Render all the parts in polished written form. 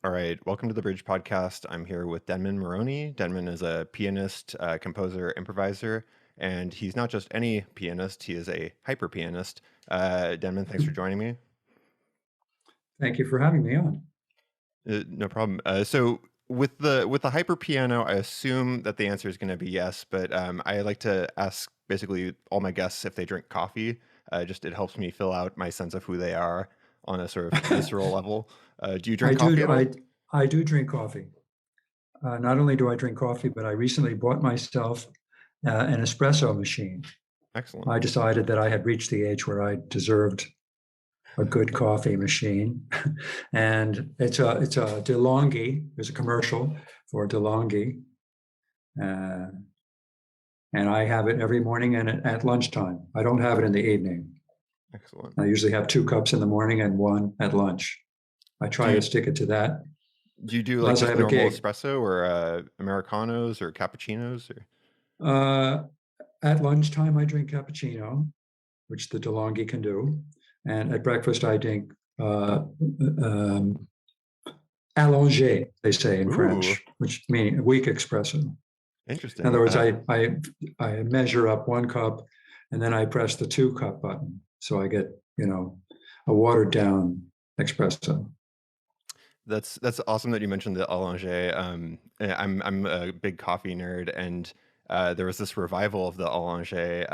All right, welcome to the Bridge Podcast. I'm here with Denman Maroney. Denman is a pianist, composer, improviser, and he's not just any pianist, he is a hyper pianist. Denman, thanks for joining me. Thank you for having me on. No problem. So with the hyper piano, I assume that the answer is going to be yes, but I like to ask basically all my guests if they drink coffee. Just it helps me fill out my sense of who they are on a sort of visceral level. Do you drink I coffee do at all? I do drink coffee. Not only do I drink coffee, but I recently bought myself an espresso machine. Excellent. I decided that I had reached the age where I deserved a good coffee machine, and it's a DeLonghi. There's a commercial for DeLonghi, uh, and I have it every morning and at lunchtime. I don't have it in the evening. Excellent. I usually have 2 cups in the morning and one at lunch. I Do try you to stick it to that, Do you do like unless I just have a normal gig. espresso or Americanos or cappuccinos? Or Uh, at lunchtime, I drink cappuccino, which the DeLonghi can do. And at breakfast, I drink um, allongé, they say in ooh, French, which means weak espresso. In interesting. other words, I measure up 1 cup and then I press the 2 cup button. So I get, a watered down espresso. That's awesome that you mentioned the Allongé. I'm a big coffee nerd, and there was this revival of the Allongé,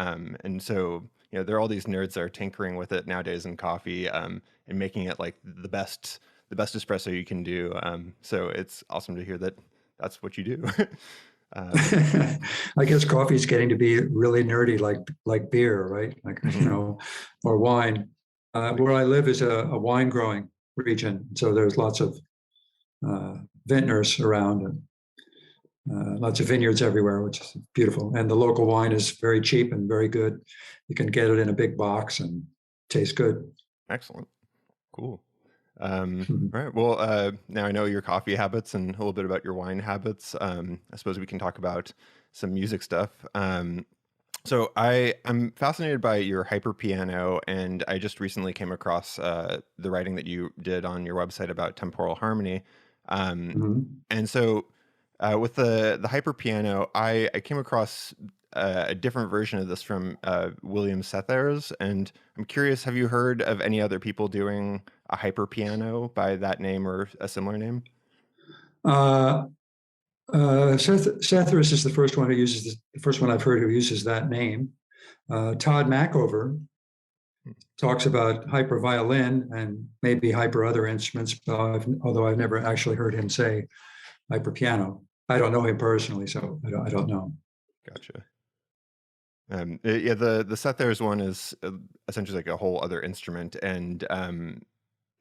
and so there are all these nerds that are tinkering with it nowadays in coffee, and making it like the best espresso you can do. So it's awesome to hear that that's what you do. um, I guess coffee is getting to be really nerdy, like beer, right? Like mhm. or wine. Where I live is a wine growing region, so there's lots of uh, vintners around and lots of vineyards everywhere, which is beautiful. And the local wine is very cheap and very good. You can get it in a big box and tastes good. Excellent, cool. All right. Well, now I know your coffee habits and a little bit about your wine habits. I suppose we can talk about some music stuff. So I'm fascinated by your hyper piano, and I just recently came across the writing that you did on your website about temporal harmony. Um, Mhm. and so with the hyper piano, I came across a different version of this from William Sethers, and I'm curious, have you heard of any other people doing a hyper piano by that name or a similar name? Uh, Sethris is the first one who uses the first one I've heard who uses that name. Todd Mackover talks about hyper violin and maybe hyper other instruments, although I've never actually heard him say hyper piano. I don't know him personally, so I don't know. Gotcha. Yeah, the Sethers one is essentially like a whole other instrument, and I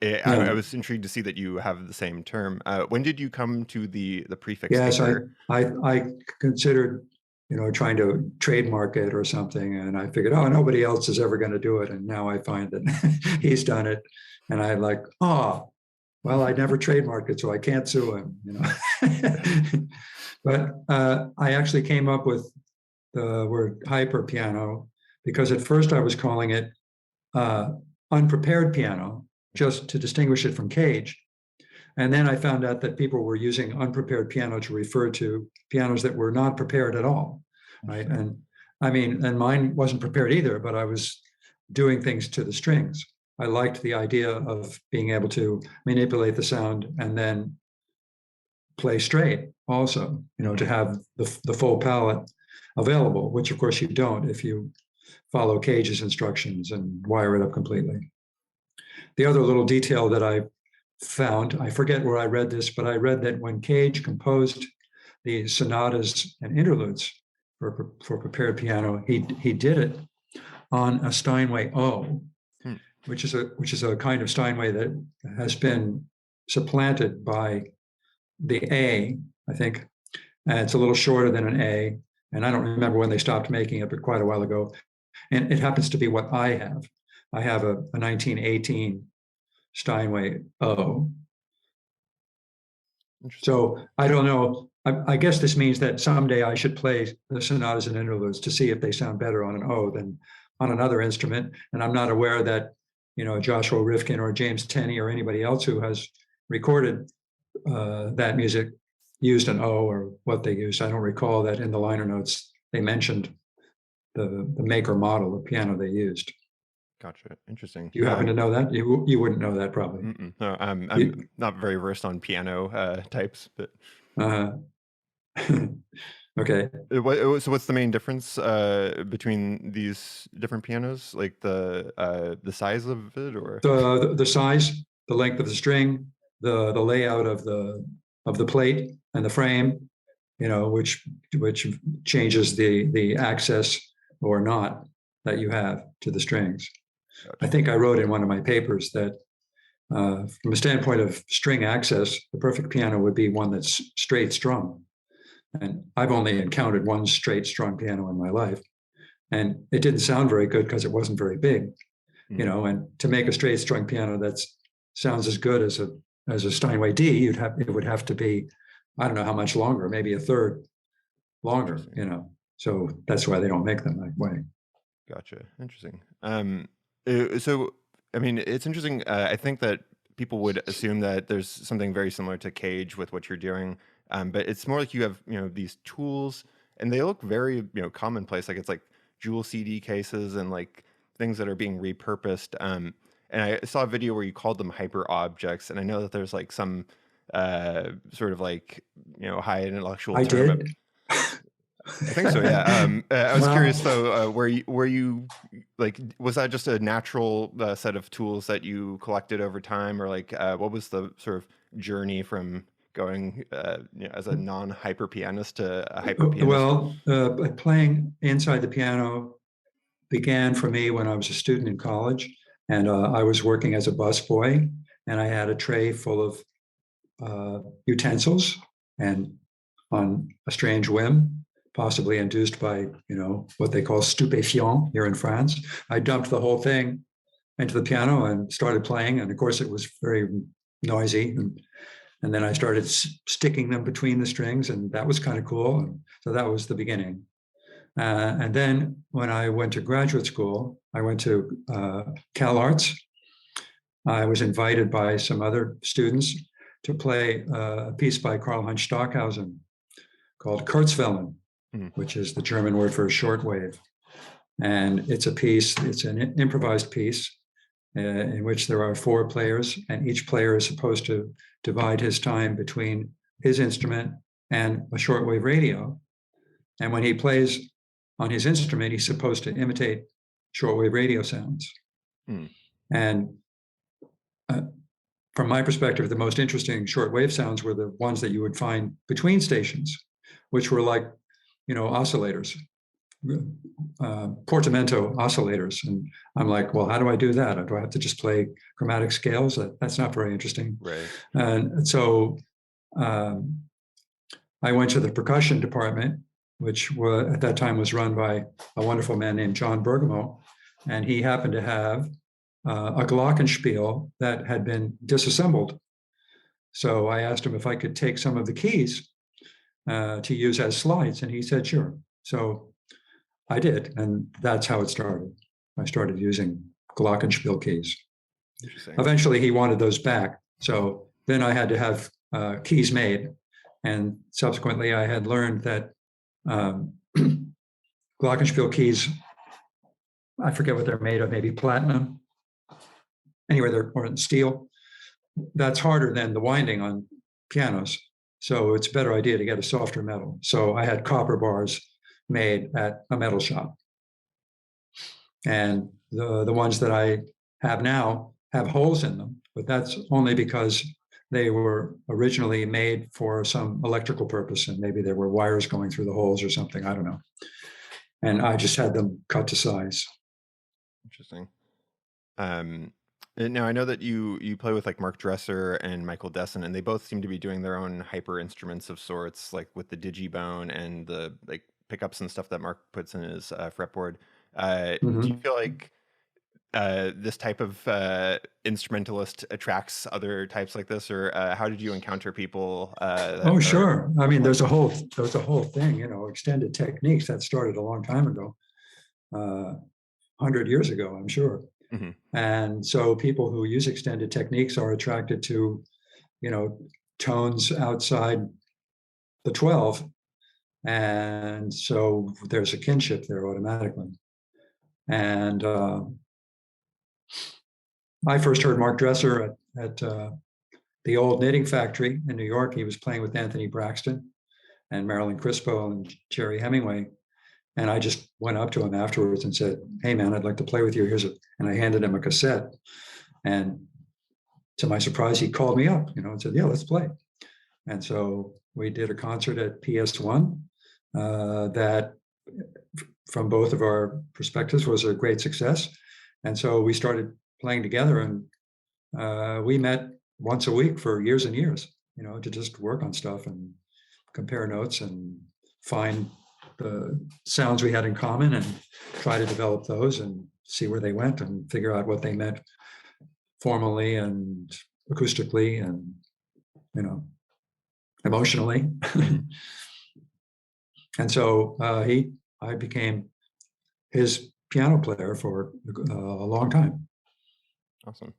Yeah. was intrigued to see that you have the same term. When did you come to the prefix Yes, I hyper? I I considered, trying to trademark it or something, and I figured, oh, nobody else is ever going to do it, and now I find that he's done it, and I'm like, oh, well, I never trademarked it, so I can't sue him. But I actually came up with the word hyper piano because at first I was calling it uh, unprepared piano just to distinguish it from cage. And then I found out that people were using unprepared piano to refer to pianos that were not prepared at all, right? Interesting. And I mean, and mine wasn't prepared either, but I was doing things to the strings. I liked the idea of being able to manipulate the sound and then play straight also, to Hmm. have the full palette available, which of course you don't if you follow Cage's instructions and wire it up completely. The other little detail that I found, I forget where I read this, but I read that when Cage composed the sonatas and interludes for prepared piano, he did it on a Steinway O, Hmm. which is a kind of Steinway that has been supplanted by the A, I think, and it's a little shorter than an A. And I don't remember when they stopped making it, but quite a while ago. And it happens to be what I have. I have a 1918 Steinway O. Interesting. So I don't know. I guess this means that someday I should play the sonatas and interludes to see if they sound better on an O than on another instrument. And I'm not aware that Joshua Rifkin or James Tenney or anybody else who has recorded that music used an O or what they used. I don't recall that in the liner notes they mentioned the make or model of piano they used. Gotcha. Interesting. Do you happen to know that? You wouldn't know that probably. No, You, I'm not very versed on piano types, but uh, okay. so what's the main difference between these different pianos? Like the size of it, or? The size, the length of the string, the layout of the plate and the frame, which changes the access or not that you have to the strings. I Gotcha. think I wrote in one of my papers that from a standpoint of string access, the perfect piano would be one that's straight strung. And I've only encountered one straight strung piano in my life. And it didn't sound very good because it wasn't very big, and to make a straight strung piano that sounds as good as a Steinway D, it would have to be, I don't know how much longer, maybe a third longer, Interesting. So that's why they don't make them that way. Gotcha. Interesting. So I mean, it's interesting. I think that people would assume that there's something very similar to Cage with what you're doing, but it's more like you have these tools, and they look very commonplace. Like it's like jewel CD cases and like things that are being repurposed. And I saw a video where you called them hyper objects, and I know that there's like some sort of like high intellectual I term. did. I think so, yeah. I was Well, curious though, were you like, was that just a natural set of tools that you collected over time, or like, what was the sort of journey from going as a non-hyper pianist to a hyper pianist? well, playing inside the piano began for me when I was a student in college, and I was working as a busboy, and I had a tray full of utensils, and on a strange whim, possibly induced by what they call stupéfiant here in France, I dumped the whole thing into the piano and started playing. And of course, it was very noisy. And then I started sticking them between the strings, and that was kind of cool. And so that was the beginning. And then when I went to graduate school, I went to Cal Arts. I was invited by some other students to play a piece by Karl-Heinz Stockhausen called Kurtz Villain, which is the German word for shortwave. And it's an improvised piece in which there are four players, and each player is supposed to divide his time between his instrument and a shortwave radio. And when he plays on his instrument, he's supposed to imitate shortwave radio sounds. And from my perspective, the most interesting shortwave sounds were the ones that you would find between stations, which were like, oscillators, portamento oscillators. And I'm like, well, how do I do that? Do I have to just play chromatic scales? That's not very interesting. Right. And so I went to the percussion department, which at that time was run by a wonderful man named John Bergamo. And he happened to have a glockenspiel that had been disassembled. So I asked him if I could take some of the keys to use as slides, and he said, sure. So I did, and that's how it started. I started using glockenspiel keys. Eventually, he wanted those back. So then I had to have keys made. And subsequently, I had learned that glockenspiel keys, I forget what they're made of, maybe platinum. Anyway, they're or steel. That's harder than the winding on pianos. So it's a better idea to get a softer metal. So I had copper bars made at a metal shop. And the ones that I have now have holes in them, but that's only because they were originally made for some electrical purpose, and maybe there were wires going through the holes or something, I don't know. And I just had them cut to size. Interesting. Now I know that you play with like Mark Dresser and Michael Desson, and they both seem to be doing their own hyper instruments of sorts, like with the digibone and the like pickups and stuff that Mark puts in his fretboard. Do you feel like this type of instrumentalist attracts other types like this, or how did you encounter people? Oh, sure. I mean, there's a whole thing, extended techniques that started a long time ago, 100 years ago, I'm sure. And so people who use extended techniques are attracted to, tones outside the 12. And so there's a kinship there automatically. And I first heard Mark Dresser at the old knitting factory in New York. He was playing with Anthony Braxton and Marilyn Crispo and Jerry Hemingway. And I just went up to him afterwards and said, "Hey man, I'd like to play with you. And I handed him a cassette. And to my surprise, he called me up, and said, "Yeah, let's play." And so we did a concert at PS1 that, from both of our perspectives, was a great success. And so we started playing together, and we met once a week for years and years, to just work on stuff and compare notes and find the sounds we had in common and try to develop those and see where they went and figure out what they meant formally and acoustically and, emotionally. And so I became his piano player for a long time. Awesome.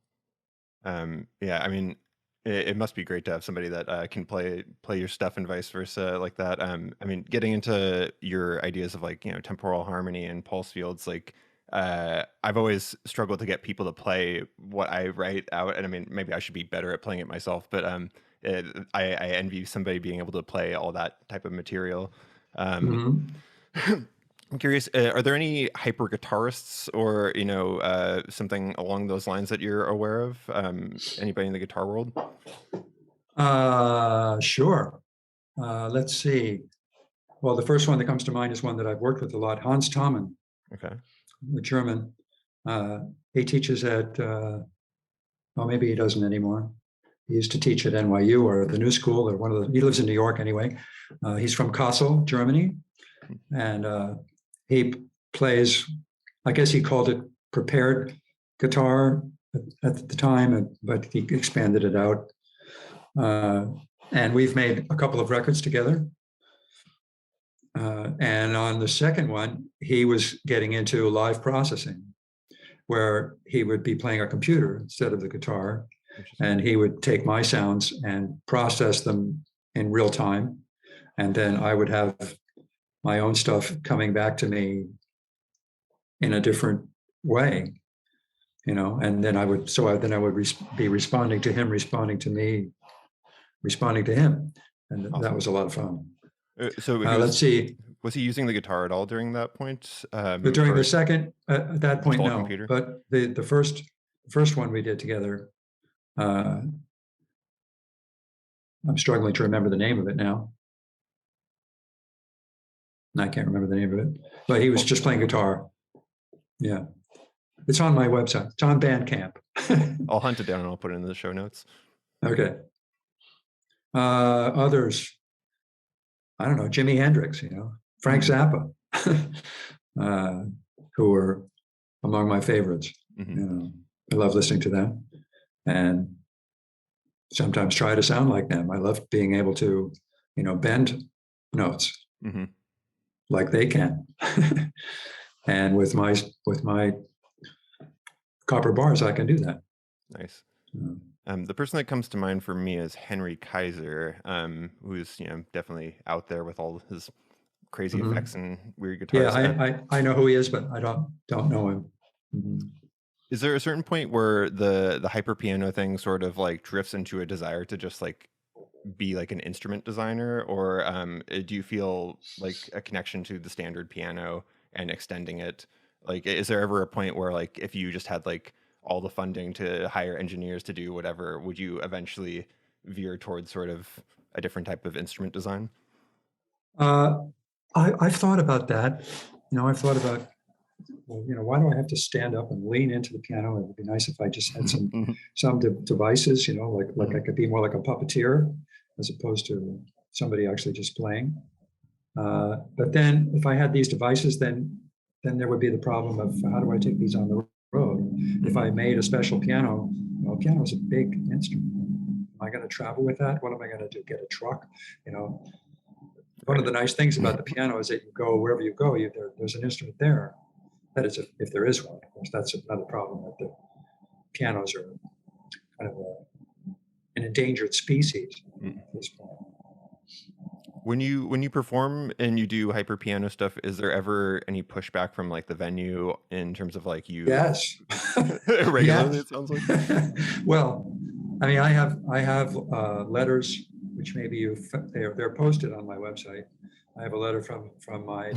Yeah, I mean, it must be great to have somebody that can play your stuff and vice versa like that. I mean, getting into your ideas of like, temporal harmony and pulse fields, like I've always struggled to get people to play what I write out. And I mean, maybe I should be better at playing it myself, but I envy somebody being able to play all that type of material. I'm curious, are there any hyper guitarists or, something along those lines that you're aware of? Anybody in the guitar world? Sure. Let's see. Well, the first one that comes to mind is one that I've worked with a lot, Hans Thommen, Okay. the German. He teaches at, well, maybe he doesn't anymore. He used to teach at NYU or the New School, or he lives in New York anyway. He's from Kassel, Germany. And he plays, I guess he called it prepared guitar at the time, but he expanded it out. And we've made a couple of records together. And on the second one, he was getting into live processing, where he would be playing a computer instead of the guitar. And he would take my sounds and process them in real time. And then I would have my own stuff coming back to me in a different way, and then I would be responding to him, responding to me, responding to him. And awesome. That was a lot of fun. So let's see. Was he using the guitar at all during that point? But during the second, at that point, no. Computer? But the first one we did together, I'm struggling to remember the name of it now. I can't remember the name of it, but he was just playing guitar. Yeah. It's on my website. It's on Bandcamp. I'll hunt it down and I'll put it in the show notes. Okay. Others, I don't know, Jimi Hendrix, Frank Zappa, who were among my favorites. I love listening to them and sometimes try to sound like them. I love being able to, bend notes like they can. And with my copper bars, I can do that. Nice. The person that comes to mind for me is Henry Kaiser, who's definitely out there with all his crazy effects and weird guitars. Yeah, I know who he is, but I don't know him. Is there a certain point where the hyper piano thing sort of like drifts into a desire to just like be like an instrument designer, or do you feel like a connection to the standard piano and extending it? Like, is there ever a point where like if you just had like all the funding to hire engineers to do whatever, would you eventually veer towards sort of a different type of instrument design? I've thought about that. I've thought about, well, why do I have to stand up and lean into the piano? It would be nice if I just had some devices, like I could be more like a puppeteer as opposed to somebody actually just playing. But then if I had these devices, then there would be the problem of how do I take these on the road? If I made a special piano, piano is a big instrument. Am I going to travel with that? What am I going to do? Get a truck? One of the nice things about the piano is that you go wherever you go, there's an instrument there. That is, if there is one. Of course, that's another problem. That the pianos are kind of an endangered species. when you perform and you do hyper piano stuff, is there ever any pushback from like the venue in terms of like you Yes. regularly, Yes. it sounds like? Well, I mean, I have letters which maybe they're posted on my website. I have a letter from my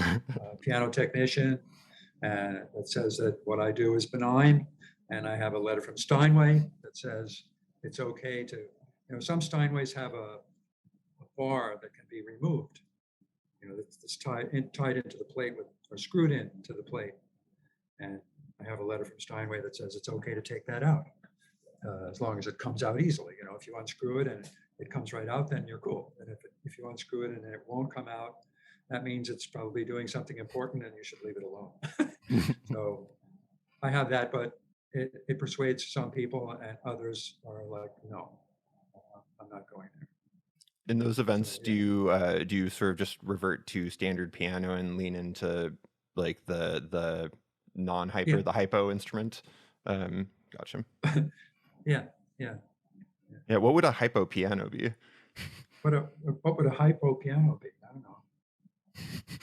piano technician that says that what I do is benign, and I have a letter from Steinway that says it's okay to, some Steinways have a bar that can be removed, that's tied into the plate or screwed into the plate, and I have a letter from Steinway that says it's okay to take that out. As long as it comes out easily. If you unscrew it and it comes right out, then you're cool. And if you unscrew it and it won't come out, that means it's probably doing something important and you should leave it alone. So I have that, but it persuades some people, and others are like, no, I'm not going there. In those events, So yeah. do you sort of just revert to standard piano and lean into like the Yeah. non-hyper, the hypo instrument? Gotcha. Yeah. Yeah. Yeah, what would a hypo piano be? What would a hypo piano be? I don't know.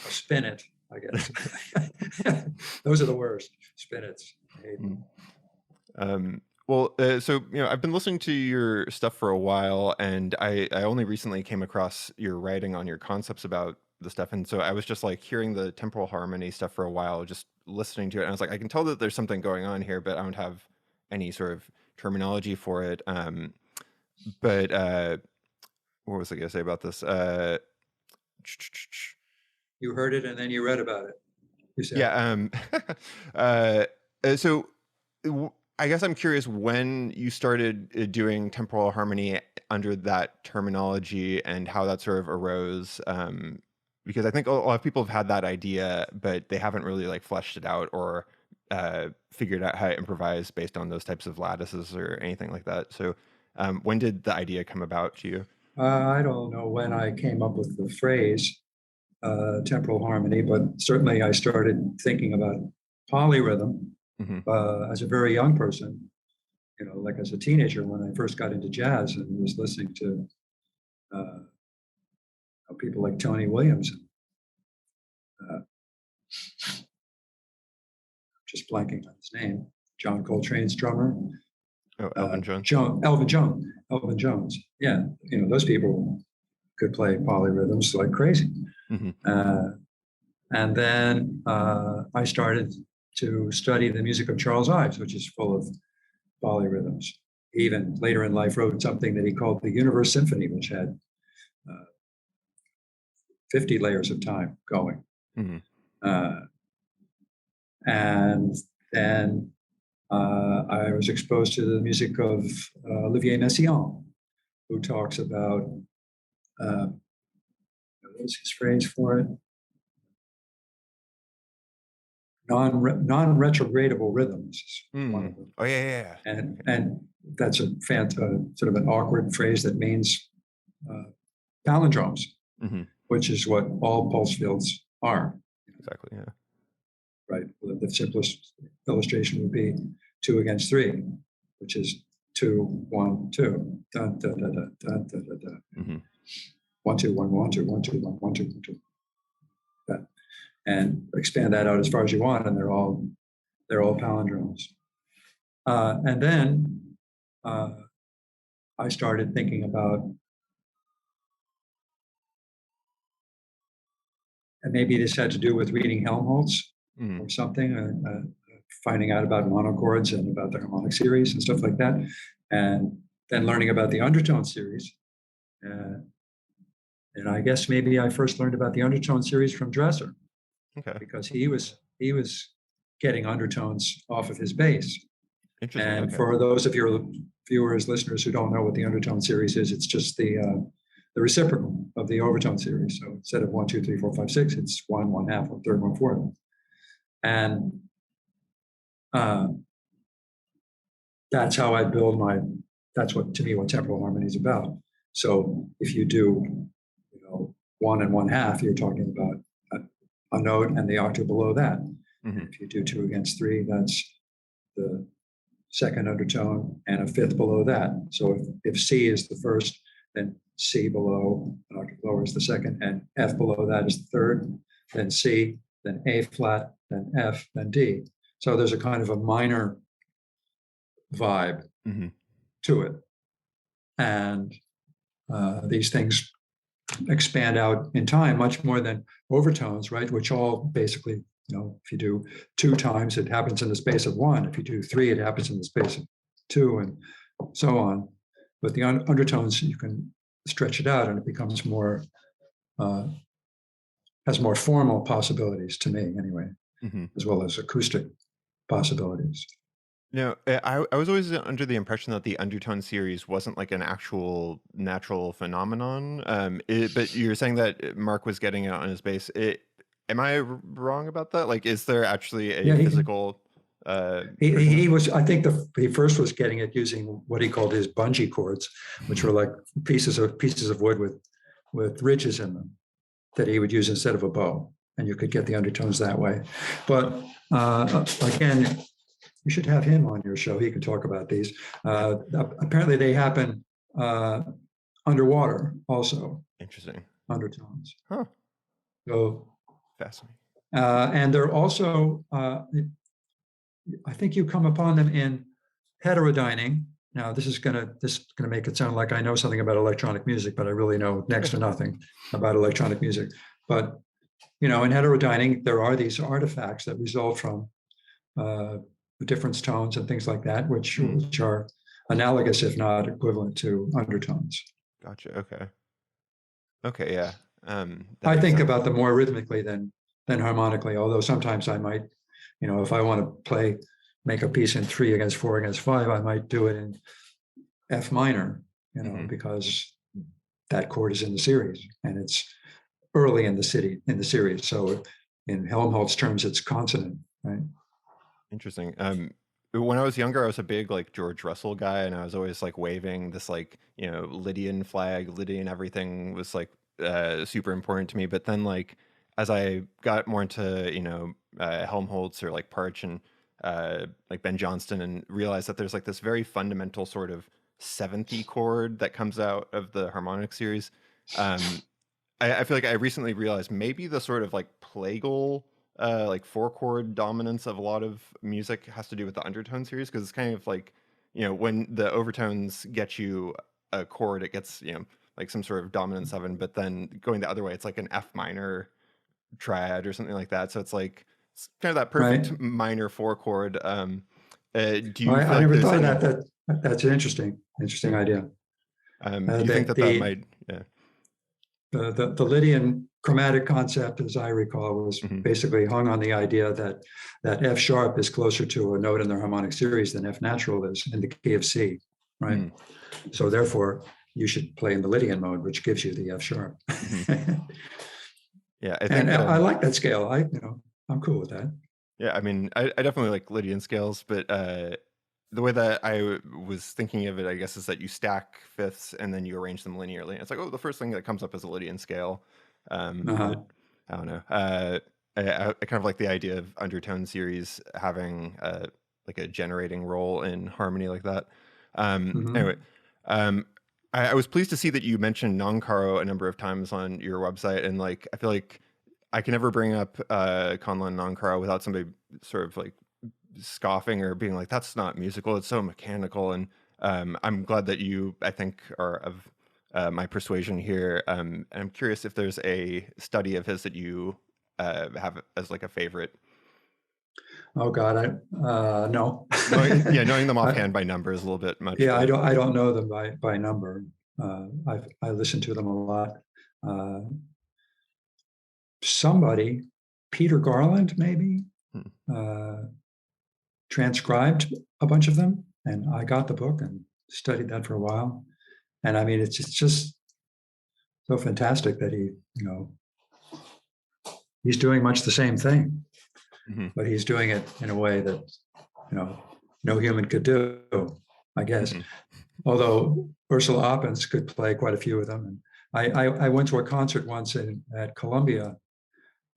A spinet, I guess. Those are the worst. Spinets. I hate them. Well, so I've been listening to your stuff for a while, and I only recently came across your writing on your concepts about the stuff, and so I was just like hearing the temporal harmony stuff for a while, just listening to it, and I was like, I can tell that there's something going on here, but I don't have any sort of terminology for it. But what was I gonna say about this? You heard it and then you read about it. You said, Yeah. So I guess I'm curious when you started doing temporal harmony under that terminology and how that sort of arose. Because I think a lot of people have had that idea, but they haven't really like fleshed it out or figured out how to improvise based on those types of lattices or anything like that. So when did the idea come about to you? I don't know when I came up with the phrase temporal harmony, but certainly I started thinking about polyrhythm Hmm. as a very young person, like as a teenager when I first got into jazz and was listening to uh, people like Tony Williams, uh, just blanking on his name, John Coltrane's drummer, Oh, Elvin Jones. Elvin Jones. Yeah, those people could play polyrhythms like crazy. Hmm. And then I started to study the music of Charles Ives, which is full of polyrhythms. He even later in life wrote something that he called the Universe Symphony, which had 50 layers of time going. Hmm. Uh, and then I was exposed to the music of Olivier Messiaen, who talks about, what was his phrase for it? Non-retrogradable rhythms is one of them. Oh yeah. And that's a sort of an awkward phrase that means palindromes, Hmm. which is what all pulse fields are. Exactly. Yeah. Right. The simplest illustration would be 2 against 3, which is 2, 1, 2. Dun, dun, dun, dun, dun, dun, dun, dun. Hmm. 1, 2, 1, 1, 2, 1, 2, 1, 1, 2, 1, 2. That. And expand that out as far as you want, and they're all palindromes. And then I started thinking about, and maybe this had to do with reading Helmholtz Mm. or something, finding out about monochords and about the harmonic series and stuff like that, and then learning about the undertone series. And I guess maybe I first learned about the undertone series from Dresser, Okay. because he was getting undertones off of his bass. Interesting. And Okay. for those of your viewers, listeners who don't know what the undertone series is, it's just the reciprocal of the overtone series. So instead of 1, 2, 3, 4, 5, 6, it's 1, 1/2, 1/3, 1/4. And that's how I build that's what, to me, what temporal harmony is about. So if you do, 1 and 1/2, you're talking about a note and the octave below that. Mm-hmm. And if you do 2 against 3, that's the second undertone and a fifth below that. So if C is the first, then C below, an octave lower is the second, and F below that is the third, then C, then A flat, then F, then D. So there's a kind of a minor vibe to it. And these things expand out in time much more than overtones, right? Which all basically, if you do 2 times, it happens in the space of 1. If you do 3, it happens in the space of 2, and so on. But the undertones, you can stretch it out, and it becomes more, has more formal possibilities to me, anyway, as well as acoustic possibilities. I was always under the impression that the Undertone series wasn't like an actual natural phenomenon. But you're saying that Mark was getting it on his bass. Am I wrong about that? Like, is there actually a physical? He was. I think he first was getting it using what he called his bungee cords, which were like pieces of wood with ridges in them that he would use instead of a bow, and you could get the undertones that way. But again, you should have him on your show. He could talk about these. Apparently, they happen underwater also. Interesting. Undertones. Huh. So fascinating. And they're also, I think you come upon them in heterodyning. Now, this is gonna make it sound like I know something about electronic music, but I really know next to nothing about electronic music. But in heterodyning, there are these artifacts that result from difference tones and things like that, which are analogous, if not equivalent, to undertones. Gotcha. Okay. Yeah. I think about them more rhythmically than harmonically. Although sometimes I might, if I want to make a piece in 3 against 4 against 5, I might do it in F minor, because that chord is in the series and it's early in the series. So in Helmholtz terms, it's consonant, right? Interesting. When I was younger, I was a big like George Russell guy, and I was always like waving this like Lydian flag. Lydian everything was like super important to me. But then like as I got more into Helmholtz or like Parch and like Ben Johnston, and realized that there's like this very fundamental sort of 7th chord that comes out of the harmonic series. I feel like I recently realized maybe the sort of like plagal like 4-chord dominance of a lot of music has to do with the undertone series, because it's kind of like when the overtones get you a chord, it gets like some sort of dominant 7, but then going the other way, it's like an F minor triad or something like that. So it's like it's kind of that perfect minor 4-chord. Do you? I never thought of that. That's an interesting idea. Do you think that might? Yeah. The Lydian chromatic concept, as I recall, was basically hung on the idea that F sharp is closer to a note in the harmonic series than F natural is in the key of C, right? So therefore, you should play in the Lydian mode, which gives you the F sharp. Yeah, I think I like that scale. I'm cool with that. Yeah, I mean, I definitely like Lydian scales, but the way that I was thinking of it, I guess, is that you stack fifths and then you arrange them linearly. And it's like, the first thing that comes up is a Lydian scale. But I don't know. I kind of like the idea of undertone series having like a generating role in harmony like that. Anyway, I was pleased to see that you mentioned non-caro a number of times on your website, and like I feel like I can never bring up Conlon non-caro without somebody sort of like scoffing or being like, that's not musical, it's so mechanical. And I'm glad that you, I think, are of my persuasion here. And I'm curious if there's a study of his that you have as like a favorite. Oh God, no. Knowing them offhand by number is a little bit much. Yeah, but I don't know them by number. I listen to them a lot. Somebody, Peter Garland, maybe, transcribed a bunch of them, and I got the book and studied that for a while. And I mean, it's just so fantastic that he's doing much the same thing, but he's doing it in a way that no human could do, I guess. Although Ursula Oppens could play quite a few of them. And I went to a concert once at Columbia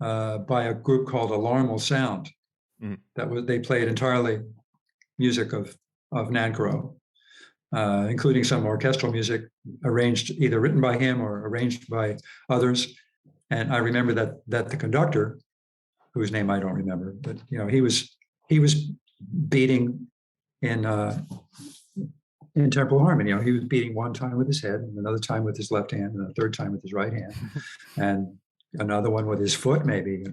by a group called Alarm Will Sound. They played entirely music of Nancro, including some orchestral music arranged, either written by him or arranged by others. And I remember that the conductor, whose name I don't remember, but he was beating in temporal harmony. He was beating one time with his head, and another time with his left hand, and a third time with his right hand, and another one with his foot, maybe.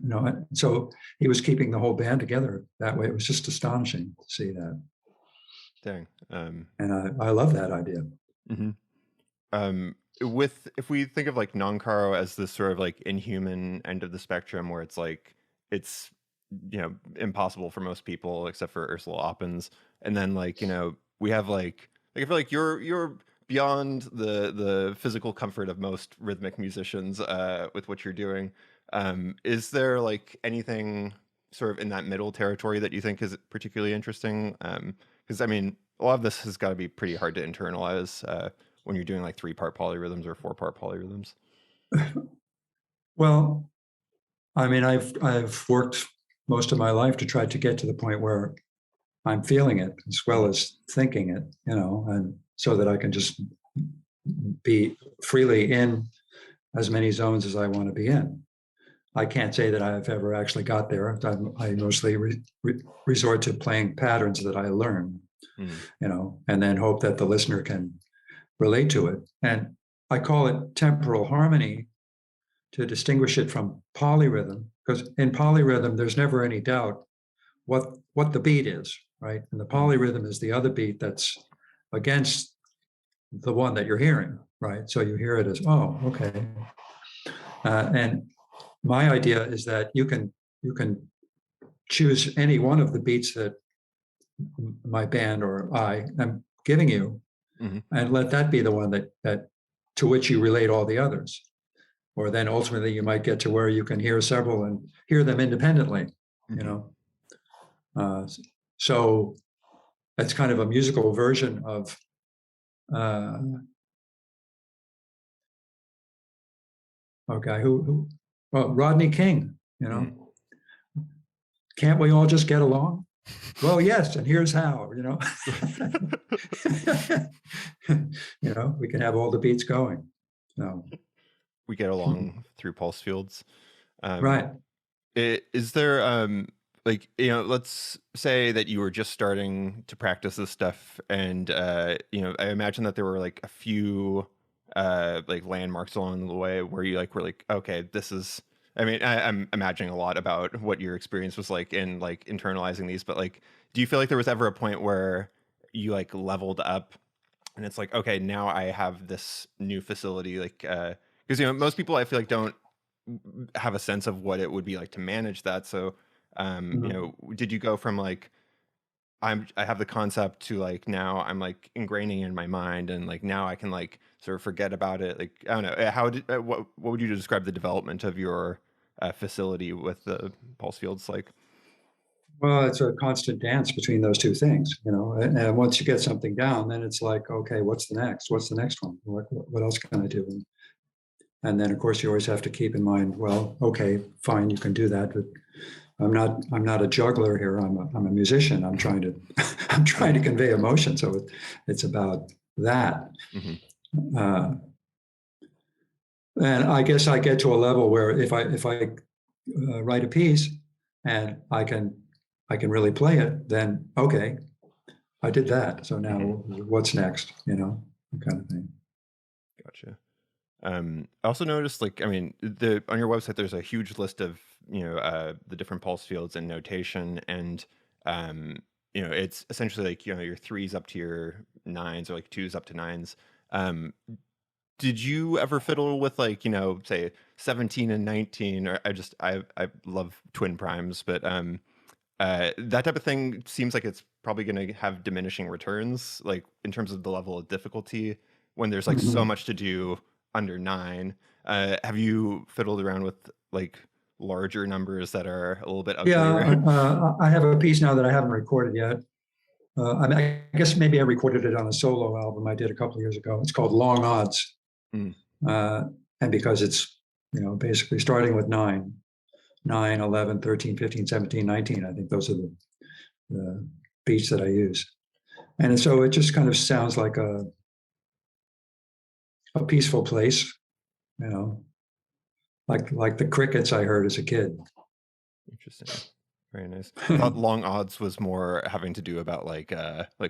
So he was keeping the whole band together that way. It was just astonishing to see that. Dang. And I love that idea. Mm-hmm. If we think of like non-Caro as this sort of like inhuman end of the spectrum, where it's like it's impossible for most people except for Ursula Oppens, and then like we have like I feel like you're beyond the physical comfort of most rhythmic musicians with what you're doing. Is there like anything sort of in that middle territory that you think is particularly interesting? Because I mean, a lot of this has got to be pretty hard to internalize when you're doing like 3-part polyrhythms or 4-part polyrhythms. Well, I mean, I've worked most of my life to try to get to the point where I'm feeling it as well as thinking it, and so that I can just be freely in as many zones as I want to be in. I can't say that I've ever actually got there. I mostly resort to playing patterns that I learn, and then hope that the listener can relate to it. And I call it temporal harmony to distinguish it from polyrhythm, because in polyrhythm, there's never any doubt what the beat is, right? And the polyrhythm is the other beat that's against the one that you're hearing, right? So you hear it as, oh, okay. And my idea is that you can choose any one of the beats that my band or I am giving you, and let that be the one that to which you relate all the others. Or then ultimately you might get to where you can hear several and hear them independently, so that's kind of a musical version of okay, Rodney King, Can't we all just get along? Well, yes, and here's how, we can have all the beats going. So we get along through pulse fields. Right. Is there like let's say that you were just starting to practice this stuff, and I imagine that there were like a few like landmarks along the way where you like were like, okay, this is, I mean, I'm imagining a lot about what your experience was like in like internalizing these, but like, do you feel like there was ever a point where you like leveled up and it's like, okay, now I have this new facility, like because most people I feel like don't have a sense of what it would be like to manage that. So did you go from like I have the concept to like now I'm like ingraining in my mind, and like now I can like sort of forget about it? Like I don't know, how did what would you describe the development of your facility with the pulse fields like? Well, it's a constant dance between those two things, and once you get something down, then it's like, okay, what's the next one? What else can I do? And then of course you always have to keep in mind, well, okay, fine, you can do that, but I'm not a juggler here. I'm a musician. I'm trying to convey emotion. So it's about that. And I guess I get to a level where if I write a piece and I can really play it, then okay, I did that. So now what's next? That kind of thing. Gotcha. I also noticed, like, I mean, on your website, there's a huge list of the different pulse fields and notation, and it's essentially like your 3s up to your 9s, or like 2s up to 9s. Did you ever fiddle with like say 17 and 19? Or I love twin primes, but that type of thing seems like it's probably going to have diminishing returns, like in terms of the level of difficulty when there's like so much to do under 9. Have you fiddled around with like larger numbers that are a little bit uglier? Yeah, I have a piece now that I haven't recorded yet. I mean, I guess maybe I recorded it on a solo album I did a couple of years ago. It's called Long Odds. And because it's, basically starting with 9, 11, 13, 15, 17, 19, I think those are the beats that I use. And so it just kind of sounds like a peaceful place, you know, like the crickets I heard as a kid. Interesting. Very nice. I thought long odds was more having to do about like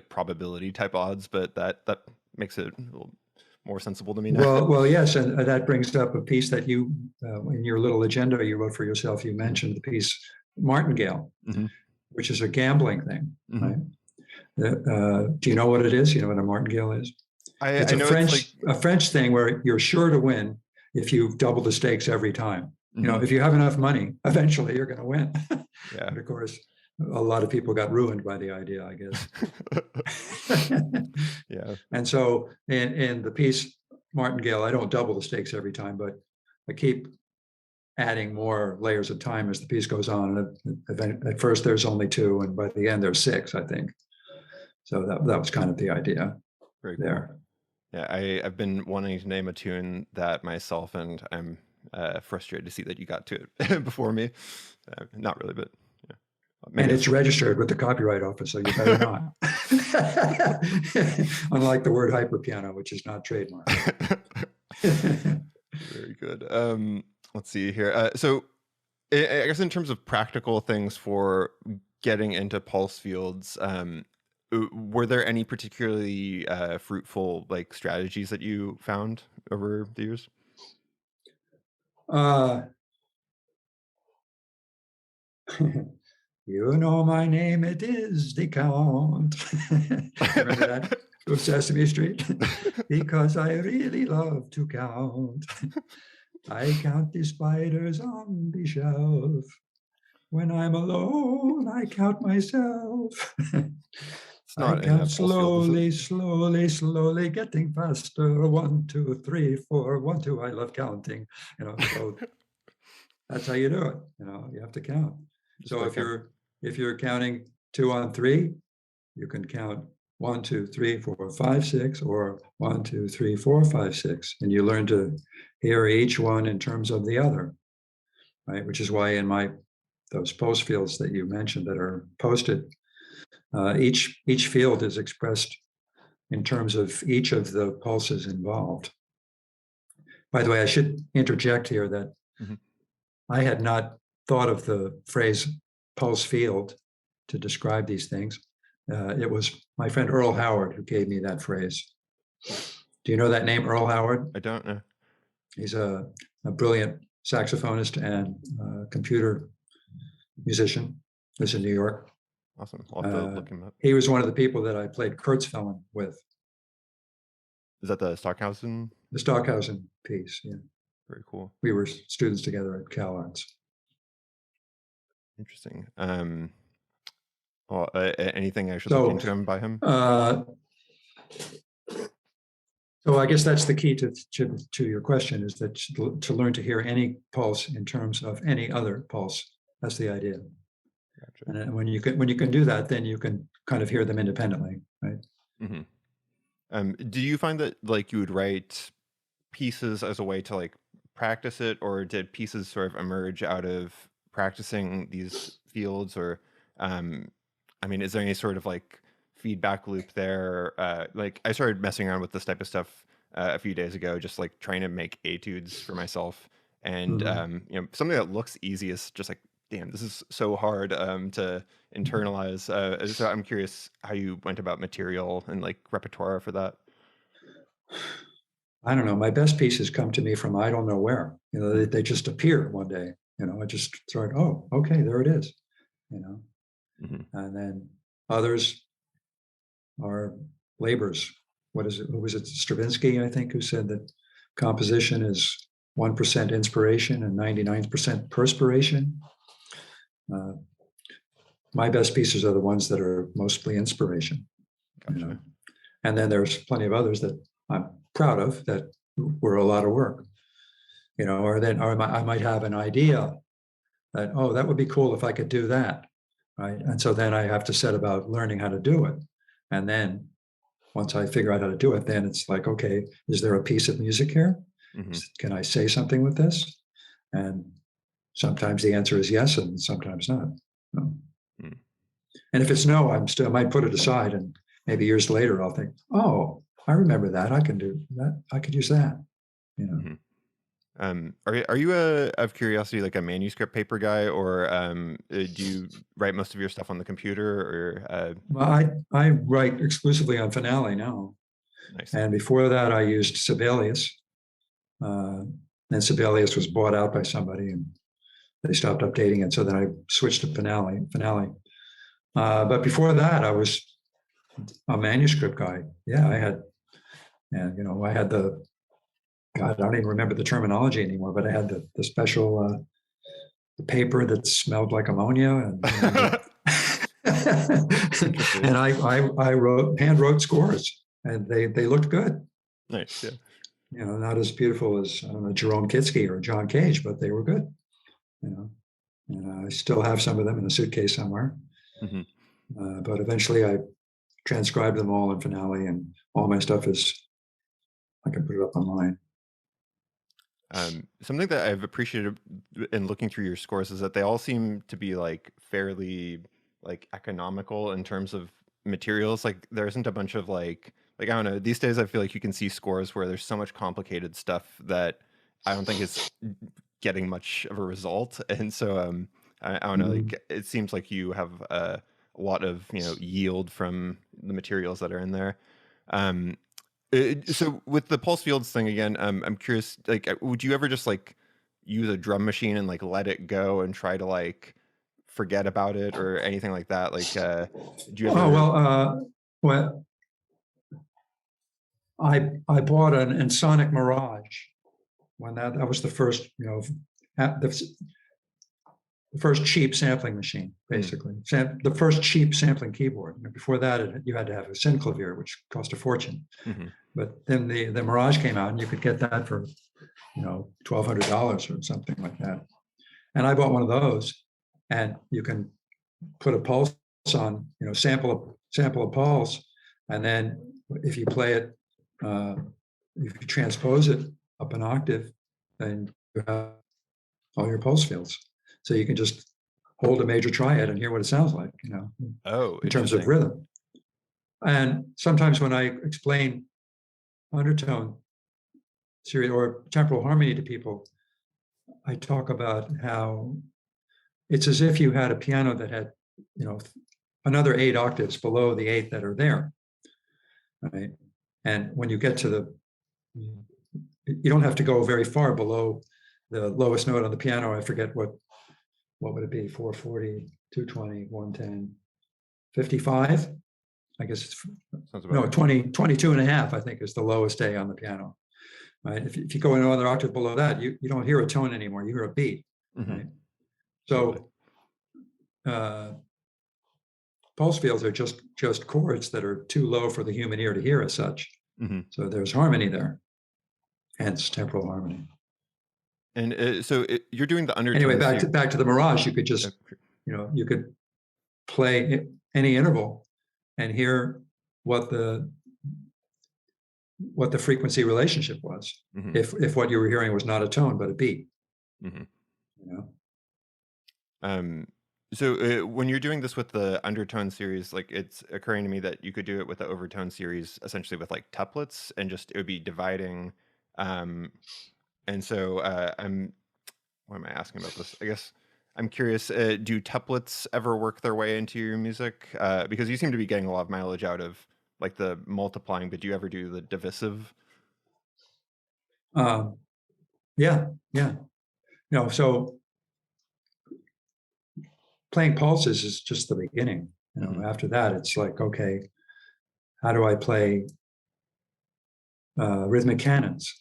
probability type odds, but that makes it a little more sensible to me now. Well, yes, and that brings up a piece that you, in your little agenda you wrote for yourself, you mentioned the piece Martingale, Mm-hmm. which is a gambling thing, Mm-hmm. right? Do you know what it is? You know what a martingale is? It's I know it's like a French thing where you're sure to win if you double the stakes every time. You know, if you have enough money, eventually you're going to win. yeah. But of course, a lot of people got ruined by the idea, I guess. Yeah. And so in the piece Martingale, I don't double the stakes every time, but I keep adding more layers of time as the piece goes on. And at first there's only 2, and by the end there's 6, I think. So that was kind of the idea. Very cool. There. Yeah, I've been wanting to name a tune that myself, and I'm frustrated to see that you got to it before me. Not really, but yeah. And it's registered with the Copyright Office, so you better not. Unlike the word hyperpiano, which is not trademarked. Very good. Let's see here. So I guess in terms of practical things for getting into pulse fields, were there any particularly fruitful like strategies that you found over the years? You know my name, it is the Count. Remember that? From Sesame Street? Because I really love to count. I count the spiders on the shelf. When I'm alone, I count myself. It's not I count in a pulse field, is it? slowly, getting faster. 1, 2, 3, 4, 1, 2. I love counting. You know, so that's how you do it. You know, you have to count. Just So like if you're counting 2 on 3, you can count 1, 2, 3, 4, 5, 6, or 1, 2, 3, 4, 5, 6, and you learn to hear each one in terms of the other, right? Which is why in those post fields that you mentioned that are posted, each field is expressed in terms of each of the pulses involved. By the way, I should interject here that I had not thought of the phrase pulse field to describe these things. It was my friend Earl Howard who gave me that phrase. Do you know that name, Earl Howard? I don't know. He's a brilliant saxophonist and computer musician. Lives in New York. Awesome. I'll have to look him up. He was one of the people that I played Kurtz Villain with. Is that the Stockhausen? The Stockhausen piece, yeah. Very cool. We were students together at Cal Arts. Interesting. Well, anything I should look into him by him? So I guess that's the key to your question, is that to learn to hear any pulse in terms of any other pulse. That's the idea. Gotcha. And when you can do that, then you can kind of hear them independently, right? Mm-hmm. Do you find that like you would write pieces as a way to like practice it, or did pieces sort of emerge out of practicing these fields? Or I mean, is there any sort of like feedback loop there? Like I started messing around with this type of stuff a few days ago, just like trying to make etudes for myself, and you know, something that looks easy is just like, damn, this is so hard to internalize. So I'm curious how you went about material and like repertoire for that. I don't know. My best pieces come to me from I don't know where. You know, they just appear one day. You know, I just start, oh, okay, there it is. You know, and then others are labors. What is it? Who was it? Stravinsky, I think, who said that composition is 1% inspiration and 99% perspiration. My best pieces are the ones that are mostly inspiration. Gotcha. You know? And then there's plenty of others that I'm proud of that were a lot of work. You know, or I might have an idea that, oh, that would be cool if I could do that, right? And so then I have to set about learning how to do it. And then once I figure out how to do it, then it's like, okay, is there a piece of music here? Can I say something with this? And sometimes the answer is yes, and sometimes not. No. And if it's no, I might put it aside and maybe years later, I'll think, oh, I remember that. I can do that. I could use that. You know. Mhm. Are you a out of curiosity like a manuscript paper guy, or do you write most of your stuff on the computer, or Well, I write exclusively on Finale now, nice? and before that, I used Sibelius. Uh, and Sibelius was bought out by somebody, and they stopped updating it. So then I switched to Finale. But before that, I was a manuscript guy. Yeah, I had, and I had the God, I don't even remember the terminology anymore, but I had the special the paper that smelled like ammonia, and Interesting. and I hand wrote scores, and they looked good. Nice. Yeah. Not as beautiful as, I don't know, Jerome Kitsky or John Cage, but they were good. You know, and I still have some of them in a suitcase somewhere. Hmm. But eventually, I transcribed them all in Finale, and all my stuff is, I can put it up online. Something that I've appreciated in looking through your scores is that they all seem to be like fairly like economical in terms of materials. Like there isn't a bunch of like I don't know. These days, I feel like you can see scores where there's so much complicated stuff that I don't think is getting much of a result. And so I don't know. Mhm. Like it seems like you have a lot of yield from the materials that are in there. Um, so with the pulse fields thing again, I'm curious. Like, would you ever just like use a drum machine and like let it go and try to like forget about it or anything like that? Like, do you Oh ever? well, I bought an Ensoniq Mirage when that was the first, the first cheap sampling machine, Mm, basically. The first cheap sampling keyboard. Before that, you had to have a synclavier, which cost a fortune. mhm. But then the Mirage came out, and you could get that for $1,200 or something like that. And I bought one of those, and you can put a pulse on, sample a pulse, and then if you play it, if you transpose it up an octave, then you have all your pulse fields. So you can just hold a major triad and hear what it sounds like, Oh, in terms of interesting. rhythm. And sometimes when I explain undertone series or temporal harmony to people, I talk about how it's as if you had a piano that had, another 8 octaves below the 8 that are there, right? And when you get to you don't have to go very far below the lowest note on the piano. I forget what would it be? 440, 220, 110, 55. I guess it's Sounds about no right. 22 and a half, I think, is the lowest A on the piano. Right. If you go another octave below that, you don't hear a tone anymore. You hear a beat. Hmm. Right. Totally. So uh, pulse fields are just chords that are too low for the human ear to hear as such. Hmm. So there's harmony there, hence temporal harmony. And you're doing the Anyway, undertones. back to the Mirage. You could just, you could play any interval and hear what the frequency relationship was. Hmm. If what you were hearing was not a tone but a beat. Hmm. You know. Um, when you're doing this with the undertone series, like it's occurring to me that you could do it with the overtone series, essentially with like tuplets, and just it would be dividing. Um, and so what am I asking about this? I guess I'm curious. Do tuplets ever work their way into your music? Because you seem to be getting a lot of mileage out of like the multiplying, but do you ever do the divisive? Um, yeah, yeah. So playing pulses is just the beginning. Hmm. After that, it's like, okay, how do I play rhythmic cannons?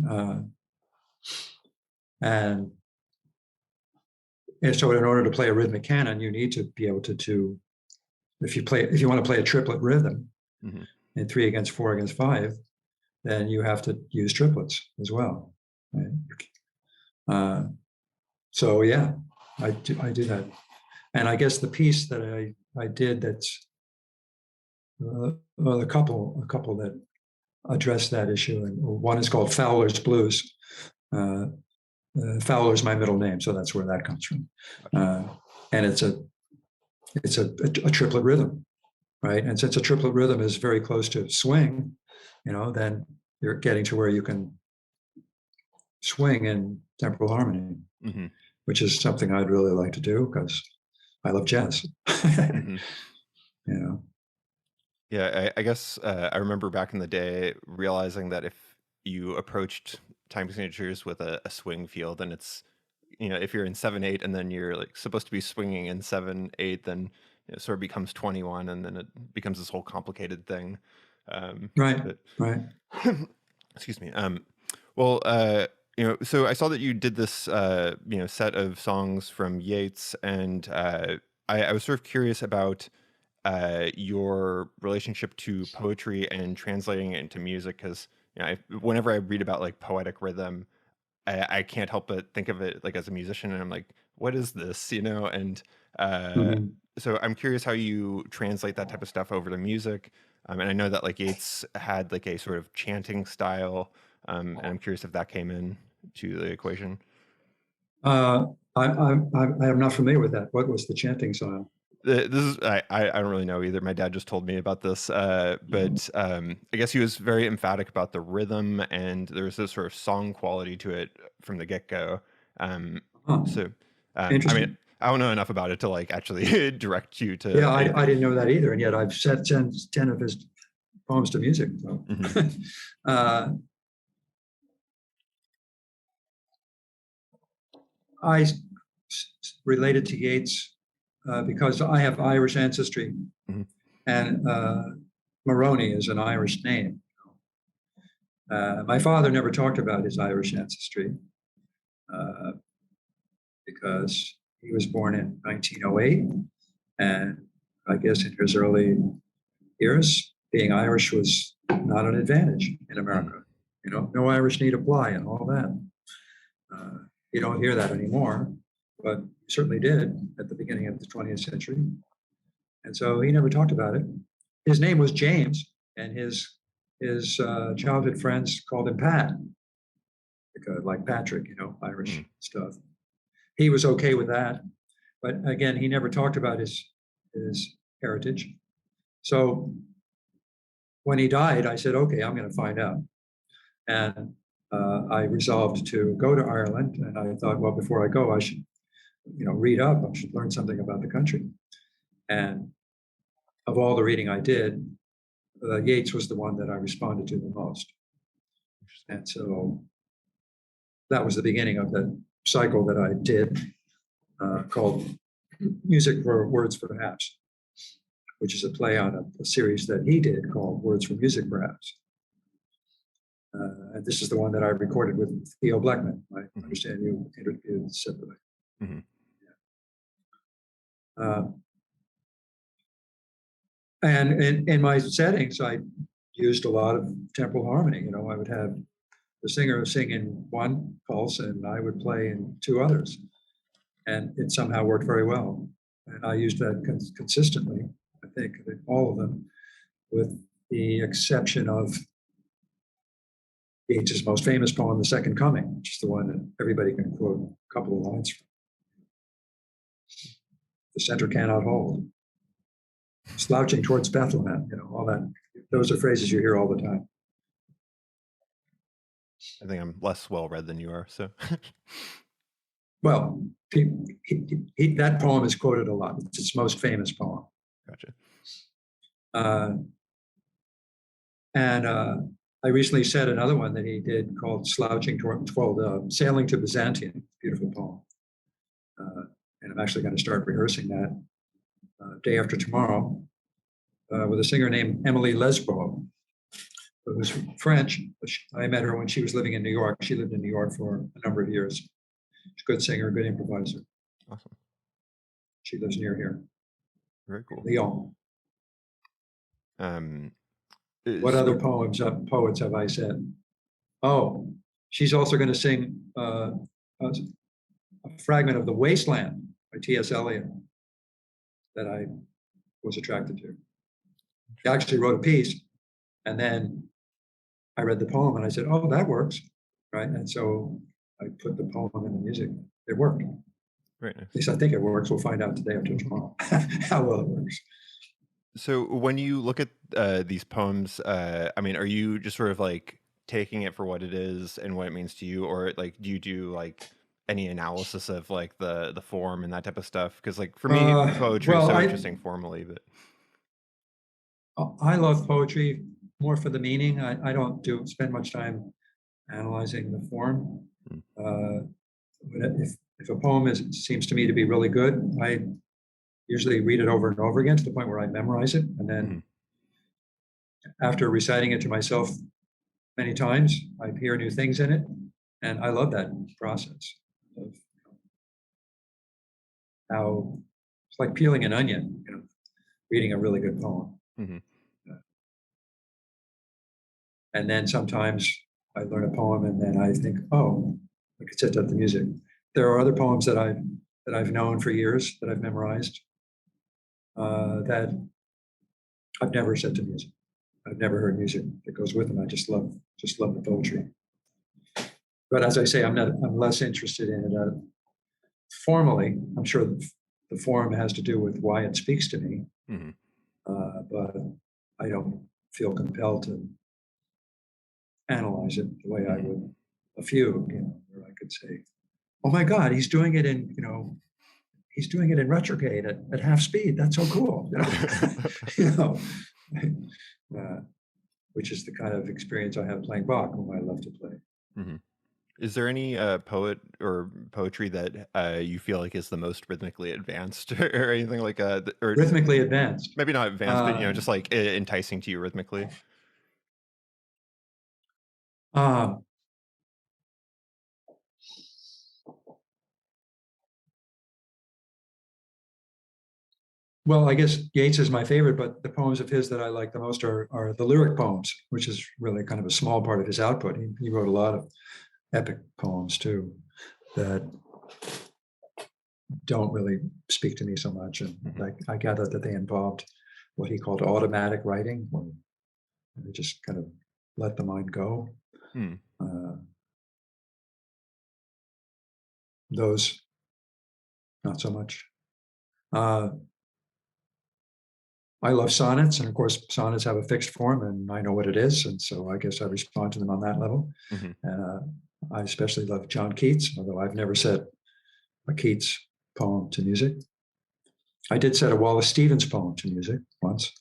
Uh, and, and so, in order to play a rhythmic canon, you need to be able to if you want to play a triplet rhythm Hmm. in 3 against 4 against 5, then you have to use triplets as well. Right? Uh, so yeah, I do that, and I guess the piece that I did that's well, a couple that address that issue, and one is called Fowler's Blues. Uh, Fowler is my middle name, so that's where that comes from. Gotcha. Uh, and it's a triplet rhythm. right? And since a triplet rhythm is very close to swing, then you're getting to where you can swing in temporal harmony, Mm-hmm. which is something I'd really like to do because I love jazz. Mm-hmm. you know. Yeah, I guess I remember back in the day realizing that if you approached time signatures with a swing feel, then it's, if you're in 7/8 and then you're like supposed to be swinging in 7/8, then it sort of becomes 21, and then it becomes this whole complicated thing. Right, But right. excuse me. Well, so I saw that you did this, set of songs from Yeats, and I was sort of curious about your relationship to poetry and translating it into music, because whenever I read about like poetic rhythm, I can't help but think of it like as a musician, and I'm like, what is this, and uh, Mhm. so I'm curious how you translate that type of stuff over to music. And I know that like Yeats had like a sort of chanting style, and I'm curious if that came in to the equation. Uh, I am not familiar with that. What was the chanting style? This is I don't really know either. My dad just told me about this, but I guess he was very emphatic about the rhythm, and there was this sort of song quality to it from the get go. Um, Huh, so, I mean, interesting. I don't know enough about it to like actually direct you Yeah, to I anything. didn't know that either, and yet I've set 10 of his poems to music. So. Hmm. uh, I related to Yeats because I have Irish ancestry, Hmm. and Maroney is an Irish name. My father never talked about his Irish ancestry uh, because he was born in 1908, and I guess in his early years, being Irish was not an advantage in Hmm. America. No Irish need apply and all that. Uh, you don't hear that anymore, but certainly did at the beginning of the 20th century. And so he never talked about it. His name was James, and his childhood friends called him Pat, because, like Patrick, Hmm. Irish stuff. He was okay with that, but again, he never talked about his heritage. So when he died, I said, okay, I'm going to find out. And I resolved to go to Ireland. And I thought, well, before I go, I should, read up. I should learn something about the country. And of all the reading I did, Yeats was the one that I responded to the most. And so that was the beginning of the cycle that I did called Music for Words Perhaps, which is a play on a series that he did called Words for Music Perhaps. And this is the one that I recorded with Theo Bleckman. I Hmm. understand you interviewed separately. Hmm. Uh, and in my settings, I used a lot of temporal harmony. I would have the singer sing in one pulse and I would play in two others. And it somehow worked very well. And I used that consistently, I think, in all of them, with the exception of Yeats's most famous poem, The Second Coming, which is the one that everybody can quote a couple of lines from. The center cannot hold. Slouching towards Bethlehem, all that. Hmm. Those are phrases you hear all the time. I think I'm less well read than you are, so. Well, that poem is quoted a lot. It's his most famous poem. Gotcha. Uh, and I recently said another one that he did called Sailing to Byzantium, beautiful poem. And I'm actually going to start rehearsing that day after tomorrow with a singer named Emily Lesbo, who was French. I met her when she was living in New York. She lived in New York for a number of years. She's a good singer, a good improviser. Awesome. She lives near here, Very cool. Lyon. Um, What so, other poets have I said? Oh, she's also going to sing a fragment of the Wasteland by T.S. Eliot that I was attracted to. He actually wrote a piece, and then I read the poem, and I said, "Oh, that works," right? And so I put the poem in the music. It worked. At very nice. least I think it works. We'll find out today or tomorrow how well it works. So when you look at these poems, I mean, are you just sort of like taking it for what it is and what it means to you, or like do you do like any analysis of like the form and that type of stuff? Because like for me, poetry is Well, so interesting formally, but I love poetry more for the meaning. I don't spend much time analyzing the form. mm, Uh, but if a poem seems to me to be really good, I usually read it over and over again to the point where I memorize it. And mhm, then after reciting it to myself many times, I hear new things in it. And I love that process of how it's like peeling an onion, reading a really good poem. mhm, And then sometimes I learn a poem and then I think, oh, I could set up the music. There are other poems that I've known for years that I've memorized that I've never set to music. I've never heard music that goes with them. I just love the poetry. But as I say, I'm less interested in it formally. I'm sure the form has to do with why it speaks to me, mhm, but I don't feel compelled to analyze it the way I mhm. would a few, where I could say, oh my God, he's doing it in, he's doing it in retrograde at half speed. That's so cool. You know, uh, which is the kind of experience I have playing Bach, whom I love to play. Mhm. Is there any poet or poetry that you feel like is the most rhythmically advanced or anything like or Rhythmically advanced. maybe not advanced, but Uh, just like enticing to you rhythmically? uh, well, I guess Yeats is my favorite, but the poems of his that I like the most are the lyric poems, which is really kind of a small part of his output. He wrote a lot of epic poems too that don't really speak to me so much. And Mhm. I gather that they involved what he called automatic writing, where you just kind of let the mind go. Hmm. Uh, those, not so much. Uh, I love sonnets, and of course, sonnets have a fixed form, and I know what it is, and so I guess I respond to them on that level. Mhm. Uh, I especially love John Keats, although I've never set a Keats poem to music. I did set a Wallace Stevens poem to music once,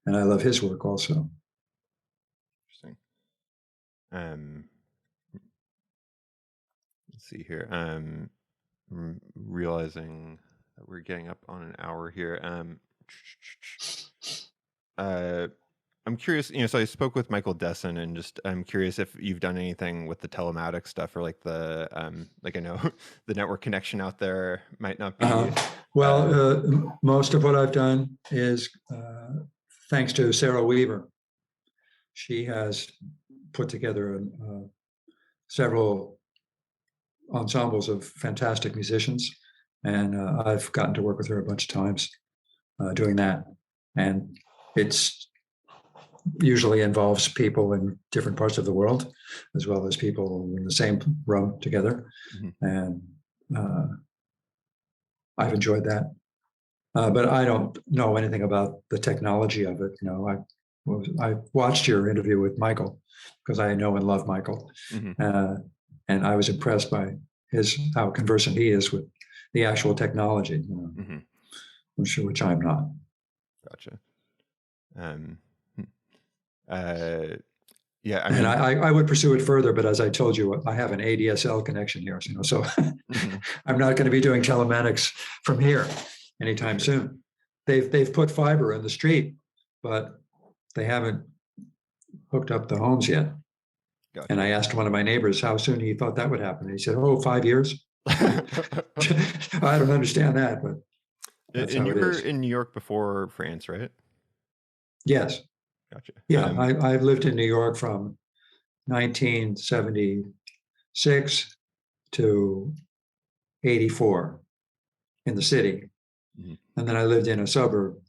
and I love his work also. Interesting. Um, let's see here. Realizing that we're getting up on an hour here. Uh, I'm curious, so I spoke with Michael Desson and just I'm curious if you've done anything with the telematic stuff or like like I know the network connection out there might not Uh, be well, uh most of what I've done is thanks to Sarah Weaver. She has put together several ensembles of fantastic musicians, and I've gotten to work with her a bunch of times doing that. And it's usually involves people in different parts of the world, as well as people in the same room together. mhm, And uh, I've enjoyed that. But I don't know anything about the technology of it. I watched your interview with Michael because I know and love Michael, mhm, uh, and I was impressed by how conversant he is with the actual technology, mhm. which I'm not. Gotcha. Um, hmm. uh, yeah, I And mean, I would pursue it further, but as I told you, I have an ADSL connection here, so mhm, I'm not going to be doing telematics from here for anytime sure. soon. They've put fiber in the street, but they haven't hooked up the homes yet. And I Gotcha. asked one of my neighbors how soon he thought that would happen. He said, "Oh, 5 years." I don't understand that, but that's And how you it were is. in New York before France, right? Yes, Gotcha. yeah, I've lived in New York from 1976 to 84 in the city, Mhm, and then I lived in a suburb,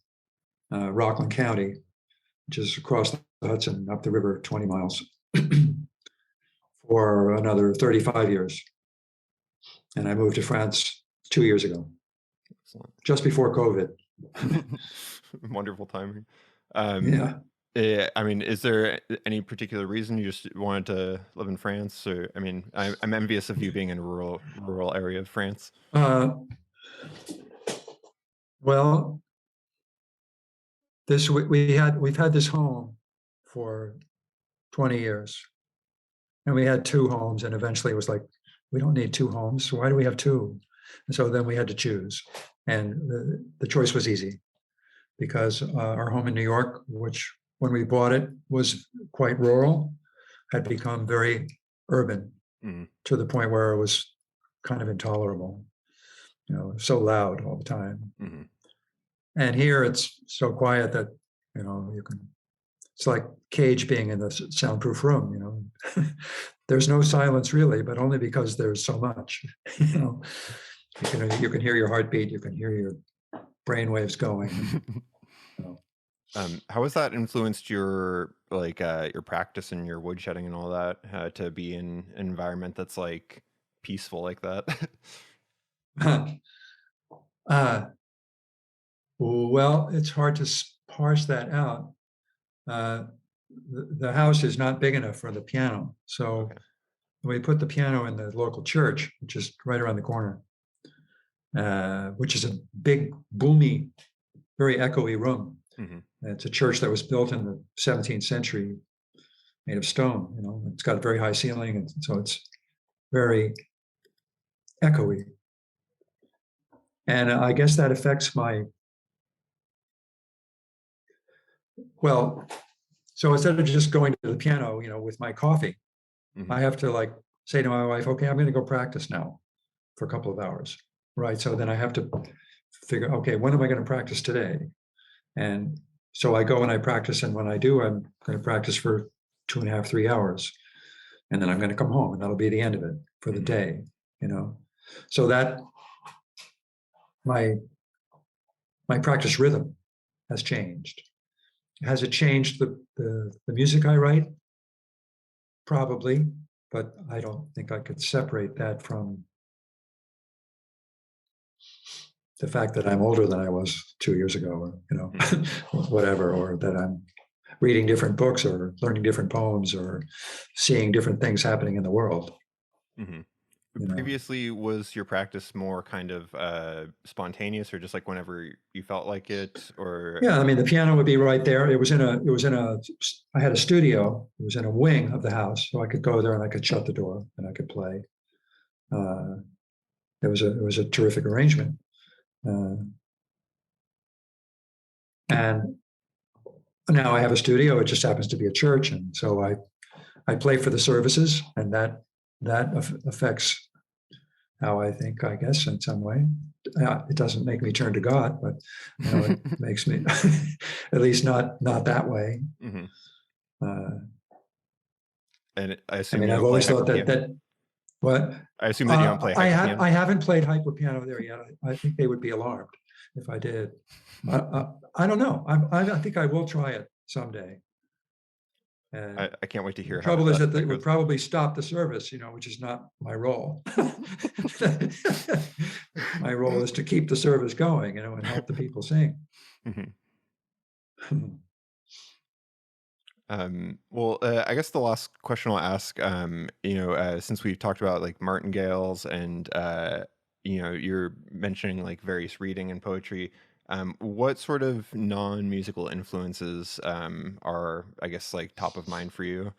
Rockland County, which is across the Hudson up the river 20 miles, for another 35 years. And I moved to France 2 years ago, excellent. just before COVID. Wonderful timing. Um, Yeah. I mean, is there any particular reason you just wanted to live in France? Or, I mean, I'm envious of you being in a rural area of France. Uh, well, we've had this home for 20 years, and we had two homes, and eventually it was like, we don't need two homes. So why do we have two? And so then we had to choose, and the choice was easy because our home in New York, which when we bought it was quite rural, had become very urban Mm, to the point where it was kind of intolerable, so loud all the time. mhm. And here it's so quiet that, you can, it's like Cage being in the soundproof room, There's no silence really, but only because there's so much, you know. You can hear your heartbeat, you can hear your brain waves going. You know. How has that influenced your like your practice and your woodshedding and all that to be in an environment that's like peaceful like that? uh, well, it's hard to parse that out. Uh, the house is not big enough for the piano, so Okay. we put the piano in the local church, which is right around the corner, which is a big, boomy, very echoey room. Hmm. It's a church that was built in the 17th century, made of stone. It's got a very high ceiling, and so it's very echoey. And I guess that affects well. So instead of just going to the piano, with my coffee, Hmm. I have to like say to my wife, "Okay, I'm going to go practice now for a couple of hours." Right. So then I have to figure, okay, when am I going to practice today? And so I go and I practice, and when I do, I'm going to practice for 2.5, 3 hours, and then I'm going to come home, and that'll be the end of it for the Hmm. day. You know, so that my my practice rhythm has changed. Has it changed the music I write? Probably, but I don't think I could separate that from the fact that I'm older than I was 2 years ago, or Hmm. whatever, or that I'm reading different books or learning different poems or seeing different things happening in the world. Hmm. You know, Previously, was your practice more kind of spontaneous or just like whenever you felt like it? Or yeah. I mean, the piano would be right there. I had a studio. It was in a wing of the house, so I could go there and I could shut the door and I could play. Uh, it was a terrific arrangement. Uh, and now I have a studio. It just happens to be a church, and so I play for the services, and that affects how I think, I guess, in some way. It doesn't make me turn to God, but it makes me at least not that way. Hmm. Uh, And I I assume mean, you I've don't play always thought hyper that piano. that what I assume that you don't play hyper piano. I haven't played hyper piano there yet. I think they would be alarmed if I did. I don't know. I think I will try it someday. And I can't wait to the hear how trouble is that that it would goes. probably stop the service, which is not my role. My role is to keep the service going, and help the people sing. Mhm. Well, I guess the last question I'll ask, since we've talked about like martingales and you're mentioning like various reading and poetry, what sort of non-musical influences are, I guess, like top of mind for you?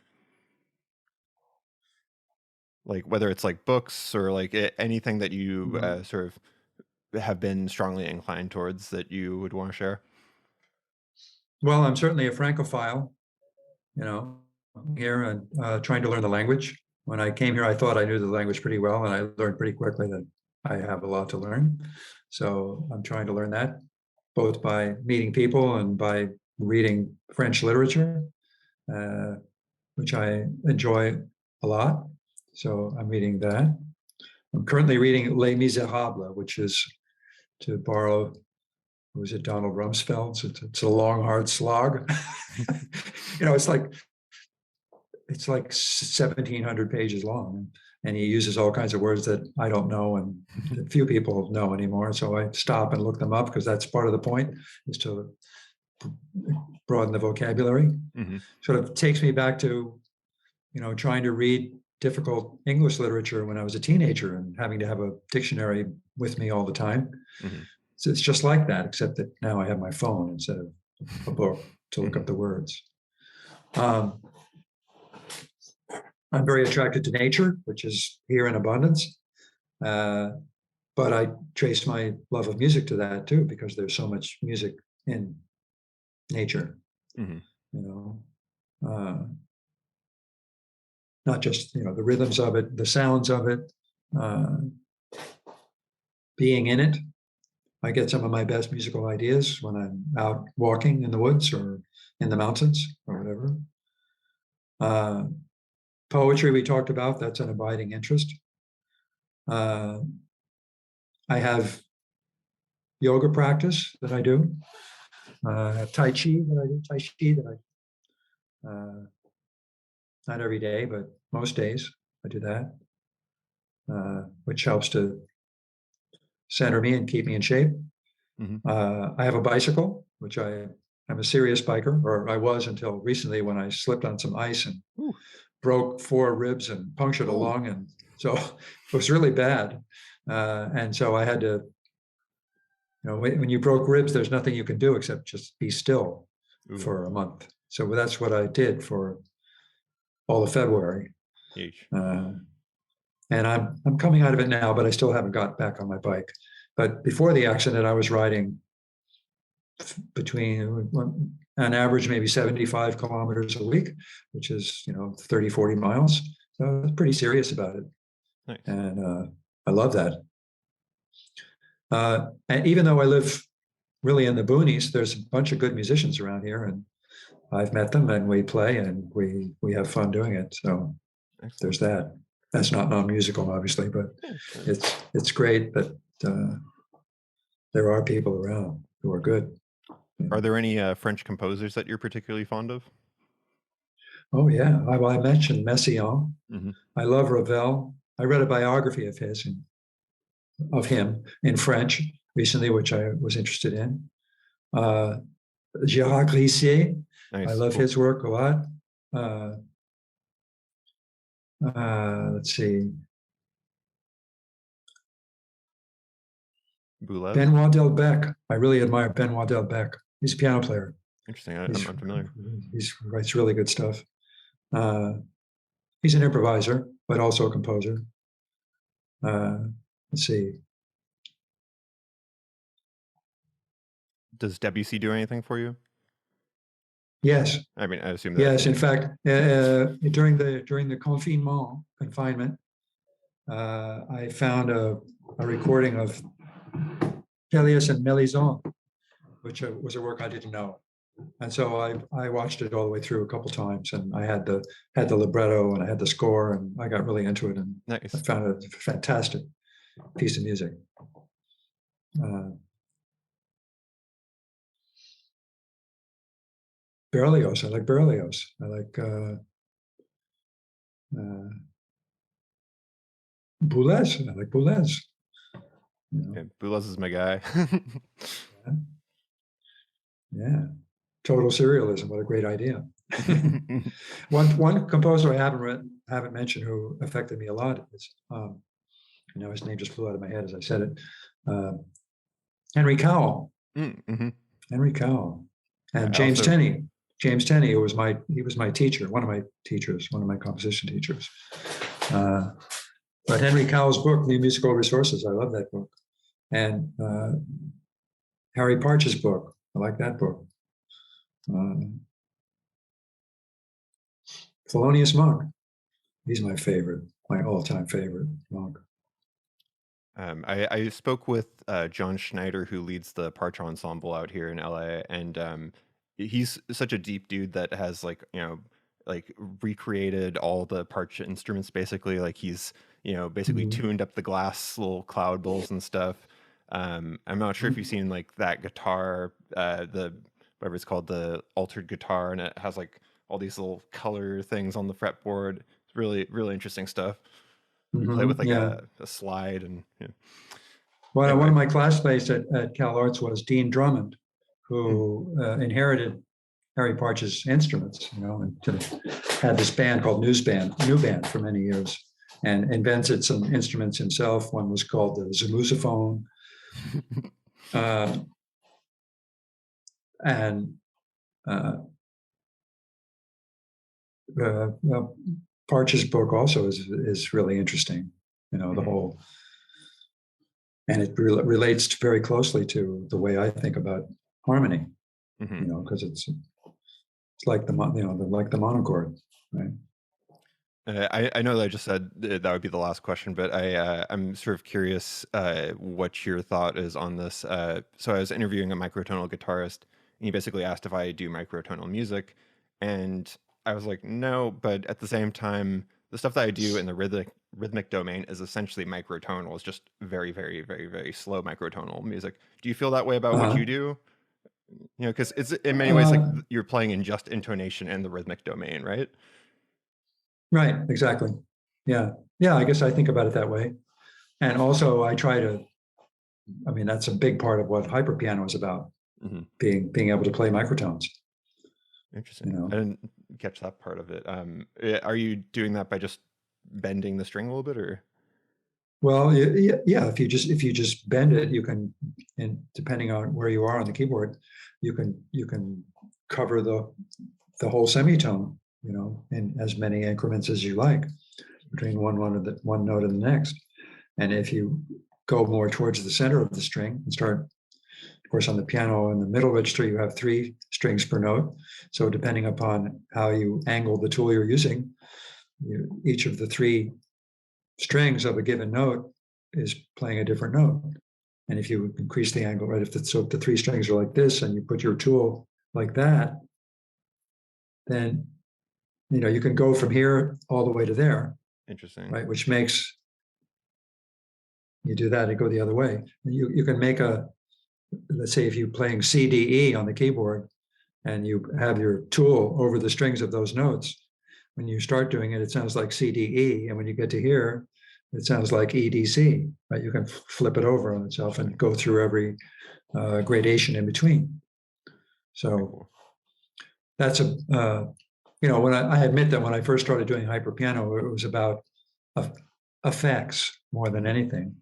Like whether it's like books or like anything that you sort of have been strongly inclined towards that you would want to share. Well, I'm certainly a Francophile, you know, here and trying to learn the language. When I came here, I thought I knew the language pretty well, and I learned pretty quickly that I have a lot to learn. So I'm trying to learn that both by meeting people and by reading French literature, uh, which I enjoy a lot. So I'm reading that. I'm currently reading Les Miserables, which is, to borrow, was it Donald Rumsfeld's? It's a long, hard slog. It's like it's like 1,700 pages long, and he uses all kinds of words that I don't know and that few people know anymore. So I stop and look them up because that's part of the point, is to broaden the vocabulary. Mm-hmm. Sort of takes me back to, trying to read difficult English literature when I was a teenager and having to have a dictionary with me all the time. Mm-hmm. So it's just like that, except that now I have my phone instead of a book to look Mm-hmm. up the words. I'm very attracted to nature, which is here in abundance. But I trace my love of music to that too, because there's so much music in nature, Mm-hmm. uh, not just, the rhythms of it, the sounds of it, uh, being in it. I get some of my best musical ideas when I'm out walking in the woods or in the mountains or whatever. Poetry we talked about, that's an abiding interest. I have yoga practice that I do. Tai Chi that I do, Tai Chi that not every day, but most days I do that, which helps to center me and keep me in shape. Mm-hmm. I have a bicycle, which I'm a serious biker, or I was until recently when I slipped on some ice and Ooh. broke 4 ribs and punctured a lung. And so it was really bad. And so I had to, when you broke ribs, there's nothing you can do except just be still for a month. So that's what I did for all of February. And I'm coming out of it now, but I still haven't got back on my bike. But before the accident, I was riding between, on average, maybe 75 kilometers a week, which is, 30, 40 miles. So I was pretty serious about it. Nice. And I love that. And even though I live really in the boonies, there's a bunch of good musicians around here, and I've met them, and we play, and we have fun doing it. So excellent. There's that. That's not non-musical, obviously, but it's great that there are people around who are good. Are there any French composers that you're particularly fond of? Oh yeah, I mentioned Messiaen. Mm-hmm. I love Ravel. I read a biography of him in French recently, which I was interested in. Gérard Grissier. Nice. I love his work a lot. Let's see. Boulez? Benoit Delbecq. I really admire Benoit Delbecq. He's a piano player. Interesting. I'm unfamiliar. He writes really good stuff. He's an improviser, but also a composer. Let's see. Does Debussy do anything for you? Yes. I mean, I assume that. Yes, in fact, during the confinement, I found a recording of Eliot and Melisande, which was a work I didn't know, and so I watched it all the way through a couple times, and I had the libretto and I had the score, and I got really into it, and nice. I found it a fantastic piece of music. Berlioz. I like Berlioz. I like Boulez. I like Boulez. Okay, Boulez is my guy. Yeah. Total serialism. What a great idea. One composer I haven't mentioned who affected me a lot is, his name just flew out of my head as I said it. Henry Cowell. Mm-hmm. Henry Cowell. And James Tenney. James Tenney, he was my teacher, one of my composition teachers. But Henry Cowell's book, New Musical Resources, I love that book. And Harry Partch's book, I like that book. Thelonious Monk, he's my favorite, my all-time favorite monk. I spoke with John Schneider, who leads the Parch Ensemble out here in LA, and he's such a deep dude that has recreated all the Parch instruments basically. Like he's basically tuned up the glass little cloud bowls and stuff. I'm not sure if you've seen that guitar, the whatever it's called, the altered guitar, and it has all these little color things on the fretboard. It's really, really interesting stuff. You play with like Yeah. a slide and Well, one anyway. of my classmates at Cal Arts was Dean Drummond, Hmm. who inherited Harry Partch's instruments, and had this band called New Band for many years, and invented some instruments himself. One was called the Zamousophone, uh, and uh, well, Partch's book also is really interesting. The Hmm. whole, and it relates very closely to the way I think about harmony. Hmm. Because it's like like the monochord, right? I know that I just said that would be the last question, but I'm sort of curious what your thought is on this. So I was interviewing a microtonal guitarist, and he basically asked if I do microtonal music, and I was like, no, but at the same time, the stuff that I do in the rhythmic domain is essentially microtonal. It's just very, very, very, very slow microtonal music. Do you feel that way about what Uh, you do? Because it's in many ways like uh, you're playing in just intonation and the rhythmic domain, right? right, exactly. Yeah, yeah. I guess I think about it that way, and also I try to. I mean, that's a big part of what hyperpiano is about, Hmm. being able to play microtones. You Interesting. I know, didn't catch that part of it. Are you doing that by just bending the string a little bit, or? well, yeah. If you just bend it, you can, and depending on where you are on the keyboard, you can cover the whole semitone, in as many increments as you like between one note and the next. And if you go more towards the center of the string and start, of course, on the piano in the middle register, you have 3 strings per note. So depending upon how you angle the tool you're using, each of the 3 strings of a given note is playing a different note. And if you increase the angle, right, if the 3 strings are like this and you put your tool like that, then you can go from here all the way to there, Interesting. right? Which makes you do that and go the other way. And you can make let's say if you're playing C, D, E on the keyboard and you have your tool over the strings of those notes, when you start doing it, it sounds like C, D, E. And when you get to here, it sounds like E, D, C, right? You can flip it over on itself and Interesting. go through every gradation in between. Very So cool. that's when I admit that when I first started doing hyper piano, it was about effects more than Hmm. anything,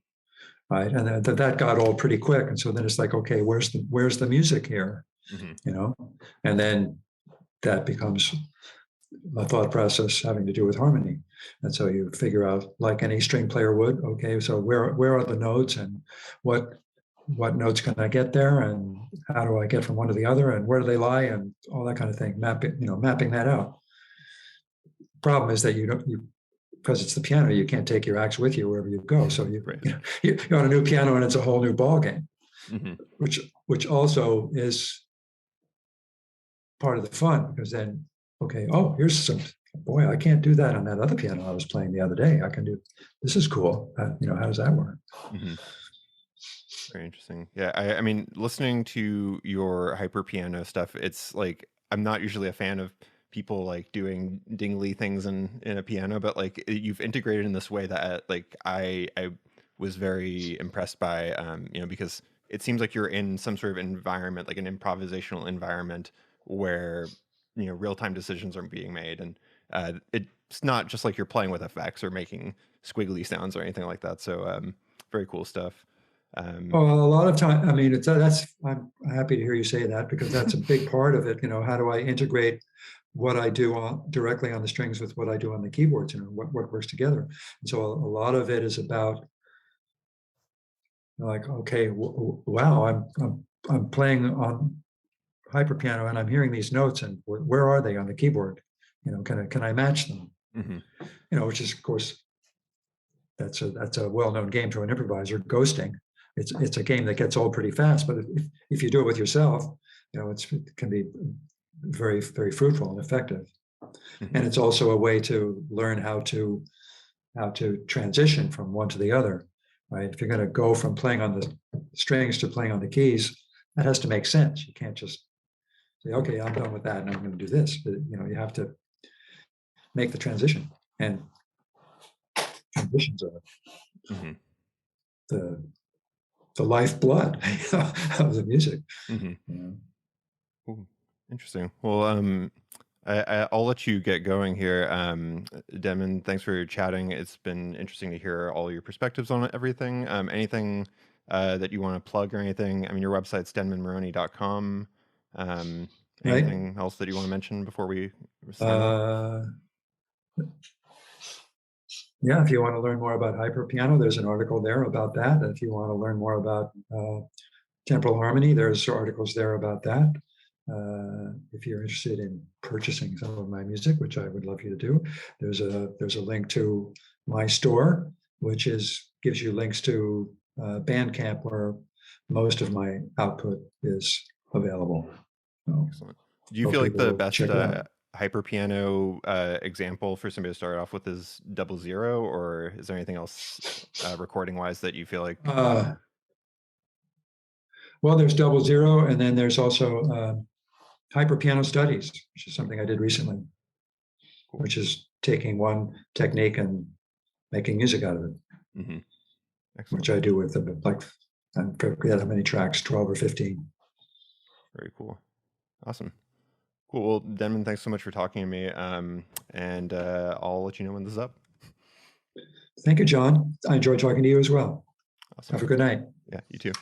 right? And that got old pretty quick. And so then it's like, okay, where's the music here, Hmm. you know? And then that becomes a thought process having to do with harmony. And so you figure out, like any string player would, okay, so where are the notes, and what notes can I get there, and how do I get from one to the other, and where do they lie, and all that kind of thing. Mapping that out. Problem is that you don't you because it's the piano, you can't take your axe with you wherever you go. So Right. you're on a new piano and it's a whole new ball game, Hmm. which also is part of the fun, because then, okay, oh, here's some, boy, I can't do that on that other piano I was playing the other day. I can do, this is cool. How does that work? Hmm. Very interesting. Yeah, I mean, listening to your hyper piano stuff, it's like I'm not usually a fan of people like doing dingly things in a piano, but like you've integrated in this way that like I was very impressed by, because it seems like you're in some sort of environment, like an improvisational environment where real time decisions are being made, and it's not just like you're playing with effects or making squiggly sounds or anything like that. So very cool stuff. Um, Well, a lot of time, I mean, I'm happy to hear you say that, because that's a big part of it. How do I integrate what I do directly on the strings with what I do on the keyboards, what works together. And so a lot of it is about, like, okay, wow, I'm playing on hyper piano and I'm hearing these notes, and where are they on the keyboard? Can I match them? mhm. Which is, of course, that's a well-known game to an improviser, ghosting. It's a game that gets old pretty fast, but if you do it with yourself, it can be very, very fruitful and effective. And Mhm. it's also a way to learn how to transition from one to the other, right? If you're going to go from playing on the strings to playing on the keys, that has to make sense. You can't just say, okay, I'm done with that, and I'm going to do this. But, you have to make the transition, and transitions are Mm-hmm. the lifeblood of the music. Mm-hmm. Ooh, interesting. Well, I'll let you get going here. Denman, thanks for chatting. It's been interesting to hear all your perspectives on everything. Anything that you want to plug or anything? I mean, your website's denmanmaroney.com. Right. Anything else that you want to mention before we sign off? Yeah, if you want to learn more about hyperpiano, there's an article there about that. If you want to learn more about Temporal Harmony, there's articles there about that. If you're interested in purchasing some of my music, which I would love you to do, there's a link to my store, which gives you links to Bandcamp, where most of my output is available. So Excellent. Do you hope feel like people the will best check it out. hyper piano example for somebody to start off with is 00, or is there anything else recording wise that you feel like? Well, there's 00, and then there's also hyper piano studies, which is something I did recently, Cool. which is taking one technique and making music out of it, which I do with like, I forget how many tracks, 12 or 15. Very cool. Awesome. Cool. Well, Denman, thanks so much for talking to me. And I'll let you know when this is up. Thank you, John. I enjoyed talking to you as well. Awesome. Have a good night. Yeah, you too.